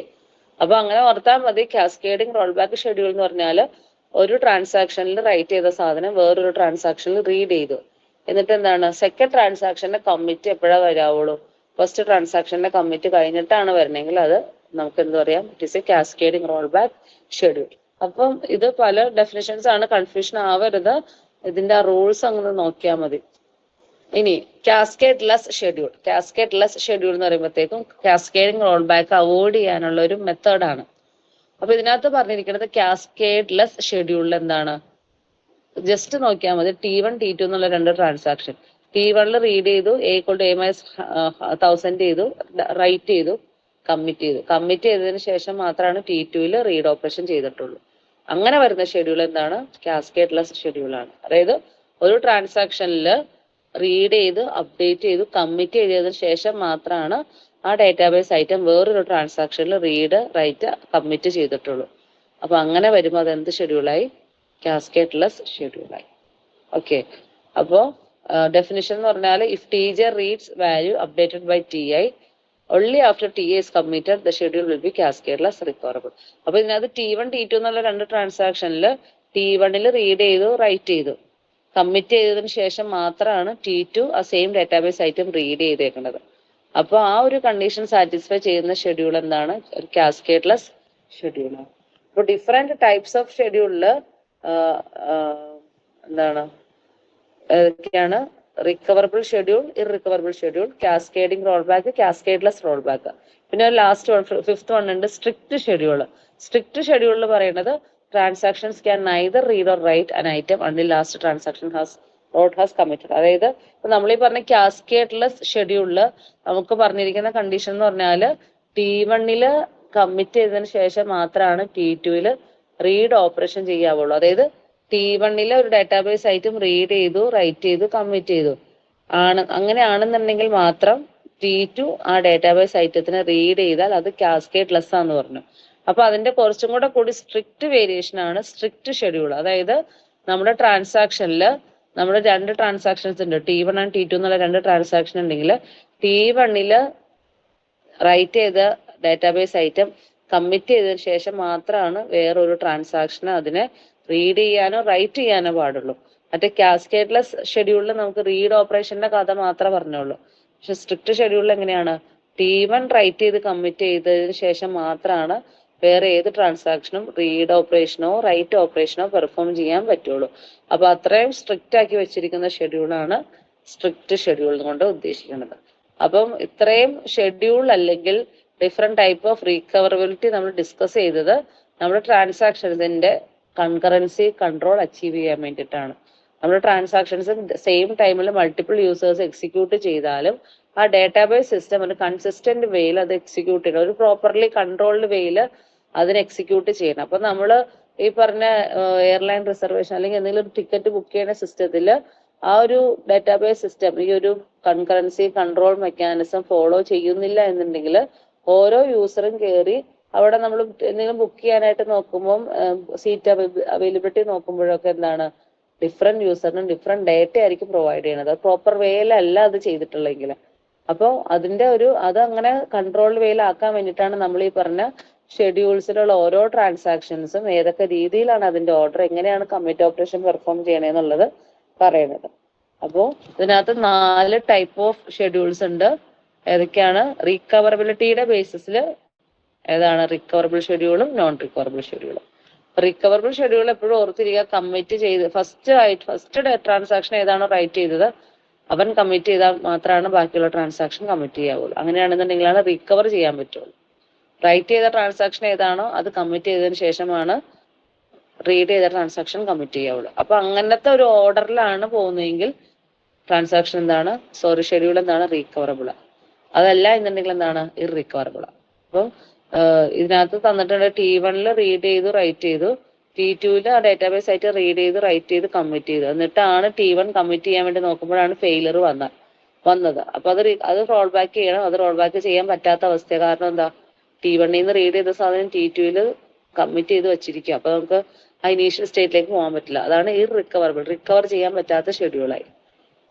അപ്പൊ അങ്ങനെ ഓർത്താൽ മതി. കാസ്കേഡിംഗ് റോൾ ബാക്ക് ഷെഡ്യൂൾ എന്ന് പറഞ്ഞാൽ, ഒരു ട്രാൻസാക്ഷനിൽ റൈറ്റ് ചെയ്ത സാധനം വേറൊരു ട്രാൻസാക്ഷനിൽ റീഡ് ചെയ്തു. എന്നിട്ട് എന്താണ്, സെക്കൻഡ് ട്രാൻസാക്ഷന്റെ കമ്മിറ്റ് എപ്പോഴാണ് വരാവുള്ളൂ, ഫസ്റ്റ് ട്രാൻസാക്ഷന്റെ കമ്മിറ്റ് കഴിഞ്ഞിട്ടാണ് വരണമെങ്കിൽ അത് നമുക്ക് എന്ത് പറയാം, it is A cascading roll back schedule. അപ്പം ഇത് പല ഡെഫിനിഷൻസ് ആണ്, കൺഫ്യൂഷൻ ആവരുത്. ഇതിന്റെ റൂൾസ് അങ്ങനെ നോക്കിയാൽ മതി. ഇനി കാസ്കേഡ്ലെസ് ഷെഡ്യൂൾ. കാസ്കേഡ്ലെസ് ഷെഡ്യൂൾ എന്ന് പറയുമ്പോഴത്തേക്കും കാസ്കേഡിംഗ് റോൾ ബാക്ക് അവോയ്ഡ് ചെയ്യാനുള്ള ഒരു മെത്തേഡാണ്. അപ്പൊ ഇതിനകത്ത് പറഞ്ഞിരിക്കുന്നത് കാസ്കേഡ്ലെസ് ഷെഡ്യൂളിൽ എന്താണ്, ജസ്റ്റ് നോക്കിയാൽ മതി. T1 T2 എന്നുള്ള രണ്ട് ട്രാൻസാക്ഷൻ, T1ൽ റീഡ് ചെയ്തു, A=A-1000 ചെയ്തു, റൈറ്റ് ചെയ്തു, കമ്മിറ്റ് ചെയ്തു. കമ്മിറ്റ് ചെയ്തതിന് ശേഷം മാത്രമാണ് T2ൽ റീഡ് ഓപ്പറേഷൻ ചെയ്തിട്ടുള്ളൂ. അങ്ങനെ വരുന്ന ഷെഡ്യൂൾ എന്താണ്, കാസ്കേഡ്ലെസ് ഷെഡ്യൂളാണ്. അതായത് ഒരു ട്രാൻസാക്ഷനിൽ റീഡ് ചെയ്ത് അപ്ഡേറ്റ് ചെയ്തു കമ്മിറ്റ് ചെയ്തതിനു ശേഷം മാത്രമാണ് ആ ഡേറ്റാബേസ് ഐറ്റം വേറൊരു ട്രാൻസാക്ഷനിൽ റീഡ് റൈറ്റ് കമ്മിറ്റ് ചെയ്തിട്ടുള്ളൂ. അപ്പൊ അങ്ങനെ വരുമ്പോൾ അത് എന്ത് ഷെഡ്യൂളായി, കാസ്കേഡ്ലെസ് ഷെഡ്യൂളായി. ഓക്കെ, അപ്പോൾ ഡെഫിനിഷൻ എന്ന് പറഞ്ഞാൽ, if Tj reads value updated by Ti only after TA is committed the schedule will be cascadeless recoverable. അപ്പോൾ ഇതിനകത്ത് T1 T2 എന്നുള്ള രണ്ട് ട്രാൻസാക്ഷനിൽ T1ൽ റീഡ് ചെയ്തു റൈറ്റ് ചെയ്തു കമ്മിറ്റ് ചെയ്തതിന് ശേഷം മാത്രമാണ് T2 ആ സെയിം ഡാറ്റാബേസ് ഐറ്റം റീഡ് ചെയ്തേക്കുന്നത്. അപ്പോൾ ആ ഒരു കണ്ടീഷൻ സാറ്റിസ്ഫൈ ചെയ്യുന്ന ഷെഡ്യൂൾ എന്താണ്? ഒരു കാസ്കേഡ്ലെസ് ഷെഡ്യൂളാണ്. അപ്പോൾ ഡിഫറെന്റ് ടൈപ്സ് ഓഫ് ഷെഡ്യൂളില് എന്താണ് ഏതൊക്കെയാണ്? Recoverable schedule, irrecoverable schedule, cascading roll back, cascadeless roll back. പിന്നെ ഒരു ലാസ്റ്റ് വൺ, ഫിഫ്ത്ത് വൺ ഉണ്ട് സ്ട്രിക്റ്റ് ഷെഡ്യൂൾ. സ്ട്രിക്റ്റ് ഷെഡ്യൂളിൽ പറയുന്നത് transactions can neither read or write an item until last transaction has committed. അതായത് ഇപ്പൊ നമ്മൾ ഈ പറഞ്ഞ കാസ്കേഡ്ലെസ് ഷെഡ്യൂളിൽ നമുക്ക് പറഞ്ഞിരിക്കുന്ന കണ്ടീഷൻ എന്ന് പറഞ്ഞാൽ T1ൽ കമ്മിറ്റ് ചെയ്തതിന് ശേഷം മാത്രമാണ് T2ൽ റീഡ് ഓപ്പറേഷൻ ചെയ്യാവുള്ളൂ. അതായത് T1ൽ ഒരു ഡാറ്റാബേസ് ഐറ്റം റീഡ് ചെയ്തു റൈറ്റ് ചെയ്തു കമ്മിറ്റ് ചെയ്തു അങ്ങനെയാണെന്നുണ്ടെങ്കിൽ മാത്രം T2 ആ ഡാറ്റാബേസ് ഐറ്റത്തിനെ റീഡ് ചെയ്താൽ അത് കാസ്കേഡ്ലെസ് ആണെന്ന് പറഞ്ഞു. അപ്പൊ അതിന്റെ കുറച്ചും കൂടി സ്ട്രിക്റ്റ് വേരിയേഷൻ ആണ് സ്ട്രിക്റ്റ് ഷെഡ്യൂൾ. അതായത് നമ്മുടെ ട്രാൻസാക്ഷനിൽ നമ്മുടെ രണ്ട് ട്രാൻസാക്ഷൻസ് ഉണ്ട്, T1 ആൻഡ് T2 എന്നുള്ള രണ്ട് ട്രാൻസാക്ഷൻ ഉണ്ടെങ്കിൽ T1ൽ റൈറ്റ് ചെയ്ത ഡാറ്റാബേസ് ഐറ്റം കമ്മിറ്റ് ചെയ്തതിനു ശേഷം മാത്രമാണ് വേറൊരു ട്രാൻസാക്ഷന് അതിനെ റീഡ് ചെയ്യാനോ റൈറ്റ് ചെയ്യാനോ പാടുള്ളൂ. മറ്റേ കാസ്കേഡ്ലെസ് ഷെഡ്യൂളിൽ നമുക്ക് റീഡ് ഓപ്പറേഷന്റെ കഥ മാത്രമേ പറഞ്ഞുള്ളൂ. പക്ഷെ സ്ട്രിക്റ്റ് ഷെഡ്യൂളിൽ എങ്ങനെയാണ്? T1 റൈറ്റ് ചെയ്ത് കമ്മിറ്റ് ചെയ്തതിനു ശേഷം മാത്രമാണ് വേറെ ഏത് ട്രാൻസാക്ഷനും റീഡ് ഓപ്പറേഷനോ റൈറ്റ് ഓപ്പറേഷനോ പെർഫോം ചെയ്യാൻ പറ്റുള്ളൂ. അപ്പൊ അത്രയും സ്ട്രിക്റ്റ് ആക്കി വെച്ചിരിക്കുന്ന ഷെഡ്യൂളാണ് സ്ട്രിക്റ്റ് ഷെഡ്യൂൾ കൊണ്ട് ഉദ്ദേശിക്കുന്നത്. അപ്പം ഇത്രയും ഷെഡ്യൂൾ അല്ലെങ്കിൽ ഡിഫറെന്റ് ടൈപ്പ് ഓഫ് റീകവറബിലിറ്റി നമ്മൾ ഡിസ്കസ് ചെയ്തത് നമ്മുടെ ട്രാൻസാക്ഷൻസിന്റെ കൺകറൻസി കൺട്രോൾ അച്ചീവ് ചെയ്യാൻ വേണ്ടിയിട്ടാണ്. നമ്മുടെ ട്രാൻസാക്ഷൻസ് സെയിം ടൈമിൽ മൾട്ടിപ്പിൾ യൂസേഴ്സ് എക്സിക്യൂട്ട് ചെയ്താലും ആ ഡാറ്റാബേസ് സിസ്റ്റം ഒരു കൺസിസ്റ്റന്റ് വേയിൽ അത് എക്സിക്യൂട്ട് ചെയ്യണം, ഒരു പ്രോപ്പർലി കൺട്രോൾഡ് വേയിൽ അതിന് എക്സിക്യൂട്ട് ചെയ്യണം. അപ്പൊ നമ്മൾ ഈ പറഞ്ഞ എയർലൈൻ റിസർവേഷൻ അല്ലെങ്കിൽ എന്തെങ്കിലും ഒരു ടിക്കറ്റ് ബുക്ക് ചെയ്യുന്ന സിസ്റ്റത്തിൽ ആ ഒരു ഡാറ്റാബേസ് സിസ്റ്റം ഈ ഒരു കൺകറൻസി കൺട്രോൾ മെക്കാനിസം ഫോളോ ചെയ്യുന്നില്ല എന്നുണ്ടെങ്കിൽ ഓരോ യൂസറും കയറി അവിടെ നമ്മൾ എന്തെങ്കിലും ബുക്ക് ചെയ്യാനായിട്ട് നോക്കുമ്പോൾ സീറ്റ് അവൈലബിലിറ്റി നോക്കുമ്പോഴൊക്കെ എന്താണ് ഡിഫറെന്റ് യൂസറിനും ഡിഫറെന്റ് ഡേറ്റ ആയിരിക്കും പ്രൊവൈഡ് ചെയ്യുന്നത്. പ്രോപ്പർ വേയിലല്ല അത് ചെയ്തിട്ടുള്ളെങ്കിൽ. അപ്പോൾ അതിന്റെ അത് അങ്ങനെ കൺട്രോൾ വേയിലാക്കാൻ വേണ്ടിയിട്ടാണ് നമ്മൾ ഈ പറഞ്ഞ ഷെഡ്യൂൾസിലുള്ള ഓരോ ട്രാൻസാക്ഷൻസും ഏതൊക്കെ രീതിയിലാണ് അതിന്റെ ഓർഡർ എങ്ങനെയാണ് കമ്മിറ്റ് ഓപ്പറേഷൻ പെർഫോം ചെയ്യണമെന്നുള്ളത് പറയുന്നത്. അപ്പോൾ ഇതിനകത്ത് 4 ടൈപ്പ് ഓഫ് ഷെഡ്യൂൾസ് ഉണ്ട്. ഏതൊക്കെയാണ്? റീകവറബിലിറ്റിയുടെ ബേസിസിൽ ഏതാണ് റിക്കവറബിൾ ഷെഡ്യൂളും നോൺ റിക്കവറബിൾ ഷെഡ്യൂളും. റിക്കവറബിൾ ഷെഡ്യൂൾ എപ്പോഴും ഓർത്തിരിക്കുക, കമ്മിറ്റ് ചെയ്ത് ഫസ്റ്റ് ട്രാൻസാക്ഷൻ ഏതാണോ റൈറ്റ് ചെയ്തത് അവൻ കമ്മിറ്റ് ചെയ്താൽ മാത്രമാണ് ബാക്കിയുള്ള ട്രാൻസാക്ഷൻ കമ്മിറ്റ് ചെയ്യാവുള്ളൂ. അങ്ങനെയാണെന്നുണ്ടെങ്കിലാണ് റിക്കവർ ചെയ്യാൻ പറ്റുള്ളൂ. റൈറ്റ് ചെയ്ത ട്രാൻസാക്ഷൻ ഏതാണോ അത് കമ്മിറ്റ് ചെയ്തതിന് ശേഷമാണ് റീഡ് ചെയ്ത ട്രാൻസാക്ഷൻ കമ്മിറ്റ് ചെയ്യാവുള്ളൂ. അപ്പൊ അങ്ങനത്തെ ഒരു ഓർഡറിലാണ് പോകുന്നതെങ്കിൽ ട്രാൻസാക്ഷൻ എന്താണ്? ഷെഡ്യൂൾ എന്താണ്? റീകവറബിൾ. അതല്ല എന്നുണ്ടെങ്കിൽ എന്താണ്? ഇറിക്കവറബിൾ. അപ്പം ഇതിനകത്ത് തന്നിട്ടുണ്ട് T1ൽ റീഡ് ചെയ്തു റൈറ്റ് ചെയ്തു, T2ൽ ആ ഡാറ്റാബേസ് ആയിട്ട് റീഡ് ചെയ്ത് റൈറ്റ് ചെയ്ത് കമ്മിറ്റ് ചെയ്തു. എന്നിട്ടാണ് T1 കമ്മിറ്റ് ചെയ്യാൻ വേണ്ടി നോക്കുമ്പോഴാണ് ഫെയിലർ വന്നത്. അപ്പൊ അത് റോൾ ബാക്ക് ചെയ്യണം. അത് റോൾ ബാക്ക് ചെയ്യാൻ പറ്റാത്ത അവസ്ഥ. കാരണം എന്താ? T1ൽ നിന്ന് റീഡ് ചെയ്ത സാധനം T2ൽ കമ്മിറ്റ് ചെയ്ത് വെച്ചിരിക്കുക. അപ്പൊ നമുക്ക് ആ ഇനീഷ്യൽ സ്റ്റേറ്റിലേക്ക് പോകാൻ പറ്റില്ല. അതാണ് ഇറിക്കവറബിൾ, റിക്കവർ ചെയ്യാൻ പറ്റാത്ത ഷെഡ്യൂളായി.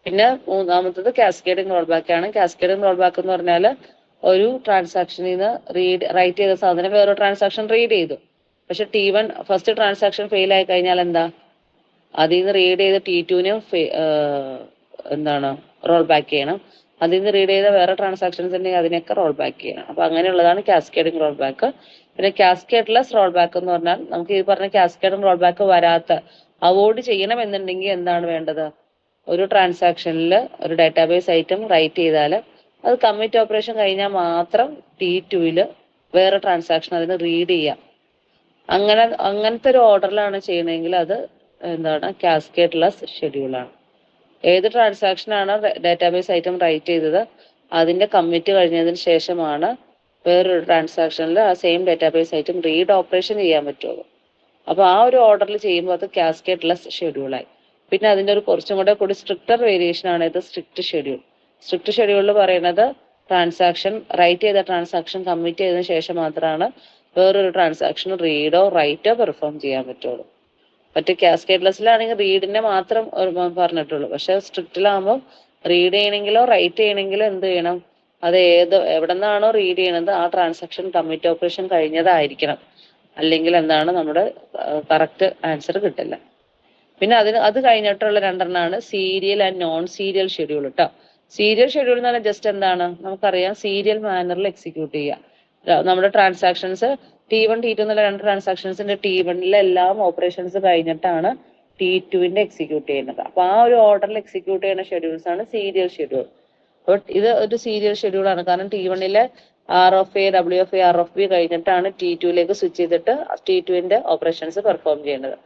പിന്നെ മൂന്നാമത്തത് കാസ്കേഡിംഗ് റോൾ ബാക്ക് ആണ്. കാസ്കേഡിംഗ് റോൾ ബാക്ക് എന്ന് പറഞ്ഞാൽ ഒരു ട്രാൻസാക്ഷനിൽ നിന്ന് റൈറ്റ് ചെയ്ത സാധനം വേറൊരു ട്രാൻസാക്ഷൻ റീഡ് ചെയ്തു. പക്ഷെ T1 ഫസ്റ്റ് ട്രാൻസാക്ഷൻ ഫെയിൽ ആയി കഴിഞ്ഞാൽ എന്താ? അതിൽ നിന്ന് റീഡ് ചെയ്ത് T2നും എന്താണ് റോൾ ബാക്ക് ചെയ്യണം. അതിൽ നിന്ന് റീഡ് ചെയ്ത വേറെ ട്രാൻസാക്ഷൻസ് ഉണ്ടെങ്കിൽ അതിനൊക്കെ റോൾ ബാക്ക് ചെയ്യണം. അപ്പൊ അങ്ങനെയുള്ളതാണ് കാസ്കേഡിംഗ് റോൾ ബാക്ക്. പിന്നെ കാസ്കേഡ്ലെസ് റോൾ ബാക്ക് എന്ന് പറഞ്ഞാൽ നമുക്ക് ഈ പറഞ്ഞ കാസ്കേഡിംഗ് റോൾ ബാക്ക് അവോയ്ഡ് ചെയ്യണം എന്നുണ്ടെങ്കിൽ എന്താണ് വേണ്ടത്? ഒരു ട്രാൻസാക്ഷനിൽ ഒരു ഡാറ്റാബേസ് ഐറ്റം റൈറ്റ് ചെയ്താൽ അത് കമ്മിറ്റ് ഓപ്പറേഷൻ കഴിഞ്ഞാൽ മാത്രം T2ൽ വേറെ ട്രാൻസാക്ഷൻ അതിന് റീഡ് ചെയ്യാം. അങ്ങനത്തെ ഒരു ഓർഡറിലാണ് ചെയ്യണമെങ്കിൽ അത് എന്താണ്? കാസ്കേഡ്ലെസ് ഷെഡ്യൂളാണ്. ഏത് ട്രാൻസാക്ഷനാണ് ഡാറ്റാബേസ് ഐറ്റം റൈറ്റ് ചെയ്തത് അതിന്റെ കമ്മിറ്റ് കഴിഞ്ഞതിന് ശേഷമാണ് വേറൊരു ട്രാൻസാക്ഷനിൽ ആ same database item read operation ചെയ്യാൻ പറ്റുള്ളൂ. അപ്പൊ ആ ഒരു ഓർഡറിൽ ചെയ്യുമ്പോൾ അത് കാസ്കേഡ്ലെസ് ഷെഡ്യൂളായി. പിന്നെ അതിന്റെ ഒരു കുറച്ചും കൂടി സ്ട്രിക്റ്റർ വേരിയേഷൻ ആണ് ഇത് സ്ട്രിക്റ്റ് ഷെഡ്യൂൾ. സ്ട്രിക്റ്റ് ഷെഡ്യൂളിൽ പറയുന്നത് ട്രാൻസാക്ഷൻ റൈറ്റ് ചെയ്ത ട്രാൻസാക്ഷൻ കമ്മിറ്റ് ചെയ്തതിനു ശേഷം മാത്രമാണ് വേറൊരു ട്രാൻസാക്ഷൻ റീഡോ റൈറ്റോ പെർഫോം ചെയ്യാൻ പറ്റുള്ളൂ. മറ്റേ കാസ്കേഡ്ലെസ്സിലാണെങ്കിൽ റീഡിനെ മാത്രം പറഞ്ഞിട്ടുള്ളൂ. പക്ഷെ സ്ട്രിക്റ്റിലാകുമ്പോൾ റീഡ് ചെയ്യണമെങ്കിലോ റൈറ്റ് ചെയ്യണമെങ്കിലോ എന്ത് ചെയ്യണം? അത് എവിടെ നിന്നാണോ റീഡ് ചെയ്യണത് ആ ട്രാൻസാക്ഷൻ കമ്മിറ്റ് ഓപ്പറേഷൻ കഴിഞ്ഞതായിരിക്കണം. അല്ലെങ്കിൽ എന്താണ് നമ്മുടെ കറക്റ്റ് ആൻസർ കിട്ടില്ല. പിന്നെ അത് കഴിഞ്ഞിട്ടുള്ള രണ്ടെണ്ണമാണ് serial and non serial schedule കേട്ടോ. സീരിയൽ ഷെഡ്യൂൾ എന്ന് പറഞ്ഞാൽ ജസ്റ്റ് എന്താണ്, നമുക്കറിയാം സീരിയൽ മാനറിൽ എക്സിക്യൂട്ട് ചെയ്യുക. നമ്മുടെ ട്രാൻസാക്ഷൻസ് T1 T2 എന്നുള്ള രണ്ട് ട്രാൻസാക്ഷൻസിന്റെ T1ലെ എല്ലാം ഓപ്പറേഷൻസ് കഴിഞ്ഞിട്ടാണ് T2ന്റെ എക്സിക്യൂട്ട് ചെയ്യുന്നത്. അപ്പൊ ആ ഒരു ഓർഡറിൽ എക്സിക്യൂട്ട് ചെയ്യുന്ന ഷെഡ്യൂൾസ് ആണ് സീരിയൽ ഷെഡ്യൂൾ. അപ്പോൾ ഇത് ഒരു സീരിയൽ ഷെഡ്യൂൾ ആണ്. കാരണം T1ലെ ROA, WFA, RFB കഴിഞ്ഞിട്ടാണ് T2ലേക്ക് സ്വിച്ച് ചെയ്തിട്ട് T2ന്റെ ഓപ്പറേഷൻസ് പെർഫോം ചെയ്യുന്നത്.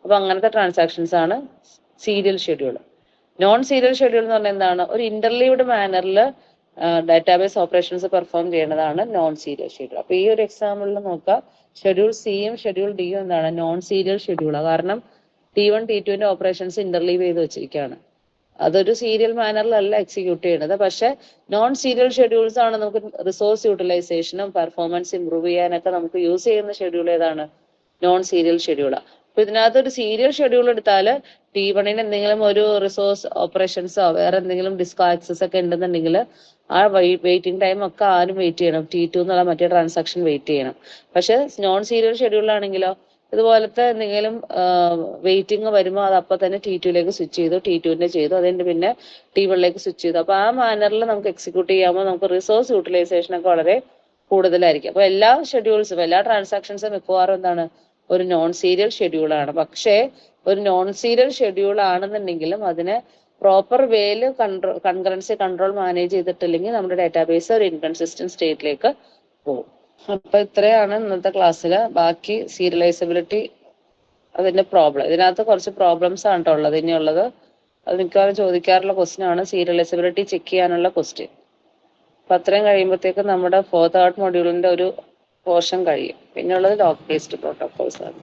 അപ്പൊ അങ്ങനത്തെ ട്രാൻസാക്ഷൻസ് ആണ് serial schedule. Non serial schedule എന്ന് പറഞ്ഞാൽ എന്താണ്, ഒരു ഇന്റർലീവ്ഡ് മാനറിൽ ഡാറ്റാബേസ് ഓപ്പറേഷൻസ് പെർഫോം ചെയ്യുന്നതാണ് നോൺ സീരിയൽ ഷെഡ്യൂൾ. അപ്പൊ ഈ ഒരു എക്സാമ്പിളിൽ നോക്കുക, ഷെഡ്യൂൾ സിയും ഷെഡ്യൂൾ ഡിയും എന്താണ്, നോൺ സീരിയൽ ഷെഡ്യൂളാണ്. കാരണം T1 T2ന്റെ ഓപ്പറേഷൻസ് ഇന്റർലീവ് ചെയ്ത് വെച്ചിരിക്കുകയാണ്. അതൊരു സീരിയൽ മാനറിലല്ല എക്സിക്യൂട്ട് ചെയ്യുന്നത്. പക്ഷെ നോൺ സീരിയൽ ഷെഡ്യൂൾസ് ആണ് നമുക്ക് റിസോഴ്സ് യൂട്ടിലൈസേഷനും പെർഫോമൻസ് ഇംപ്രൂവ് ചെയ്യാനൊക്കെ നമുക്ക് യൂസ് ചെയ്യുന്ന ഷെഡ്യൂൾ ഏതാണ്, നോൺ സീരിയൽ ഷെഡ്യൂളാണ്. അപ്പൊ ഇതിനകത്ത് ഒരു സീരിയൽ ഷെഡ്യൂൾ എടുത്താൽ T1ന് എന്തെങ്കിലും ഒരു റിസോഴ്സ് ഓപ്പറേഷൻസോ വേറെ എന്തെങ്കിലും ഡിസ്ക് ആക്സസ് ഒക്കെ ഉണ്ടെന്നുണ്ടെങ്കിൽ ആ വെയിറ്റിംഗ് ടൈം ഒക്കെ ആരും വെയിറ്റ് ചെയ്യണം, T2 എന്നുള്ള മറ്റേ ട്രാൻസാക്ഷൻ വെയിറ്റ് ചെയ്യണം. പക്ഷെ നോൺ സീരിയൽ ഷെഡ്യൂളാണെങ്കിലോ ഇതുപോലത്തെ എന്തെങ്കിലും വെയിറ്റിംഗ് വരുമ്പോൾ അത് അപ്പം തന്നെ T2ലേക്ക് സ്വിച്ച് ചെയ്തു, T2ന്റെ ചെയ്തു, അതിന്റെ പിന്നെ T1ലേക്ക് സ്വിച്ച് ചെയ്തു. അപ്പൊ ആ മാനറിൽ നമുക്ക് എക്സിക്യൂട്ട് ചെയ്യാമ്പോൾ നമുക്ക് റിസോഴ്സ് യൂട്ടിലൈസേഷൻ ഒക്കെ വളരെ കൂടുതലായിരിക്കും. അപ്പൊ എല്ലാ ഷെഡ്യൂൾസും എല്ലാ ട്രാൻസാക്ഷൻസും മിക്കവാറും എന്താണ്, ഒരു നോൺ സീരിയൽ ഷെഡ്യൂൾ ആണ്. പക്ഷേ ഒരു നോൺ സീരിയൽ ഷെഡ്യൂൾ ആണെന്നുണ്ടെങ്കിലും അതിനെ പ്രോപ്പർ വേയിൽ കൺകറൻസി കൺട്രോൾ മാനേജ് ചെയ്തിട്ടില്ലെങ്കിൽ നമ്മുടെ ഡാറ്റാബേസ് ഒരു ഇൻകൺസിസ്റ്റന്റ് സ്റ്റേറ്റിലേക്ക് പോകും. അപ്പൊ ഇത്രയാണ് ഇന്നത്തെ ക്ലാസ്സിൽ. ബാക്കി സീരിയലൈസബിലിറ്റി അതിന്റെ പ്രോബ്ലം, ഇതിനകത്ത് കുറച്ച് പ്രോബ്ലംസ് ആണ് കേട്ടോ ഉള്ളത് ഇനിയുള്ളത്. അത് മിക്കവാറും ചോദിക്കാറുള്ള ക്വസ്റ്റ്യൻ ആണ്, സീരിയലൈസബിലിറ്റി ചെക്ക് ചെയ്യാനുള്ള ക്വസ്റ്റ്യൻ. അപ്പൊ അത്രയും കഴിയുമ്പോഴത്തേക്കും നമ്മുടെ 4th മൊഡ്യൂളിന്റെ ഒരു പോർഷൻ കഴിയും. പിന്നെ ഉള്ളത് ലോഗ് ബേസ്ഡ് പ്രോട്ടോകോൾസ് ആണ്.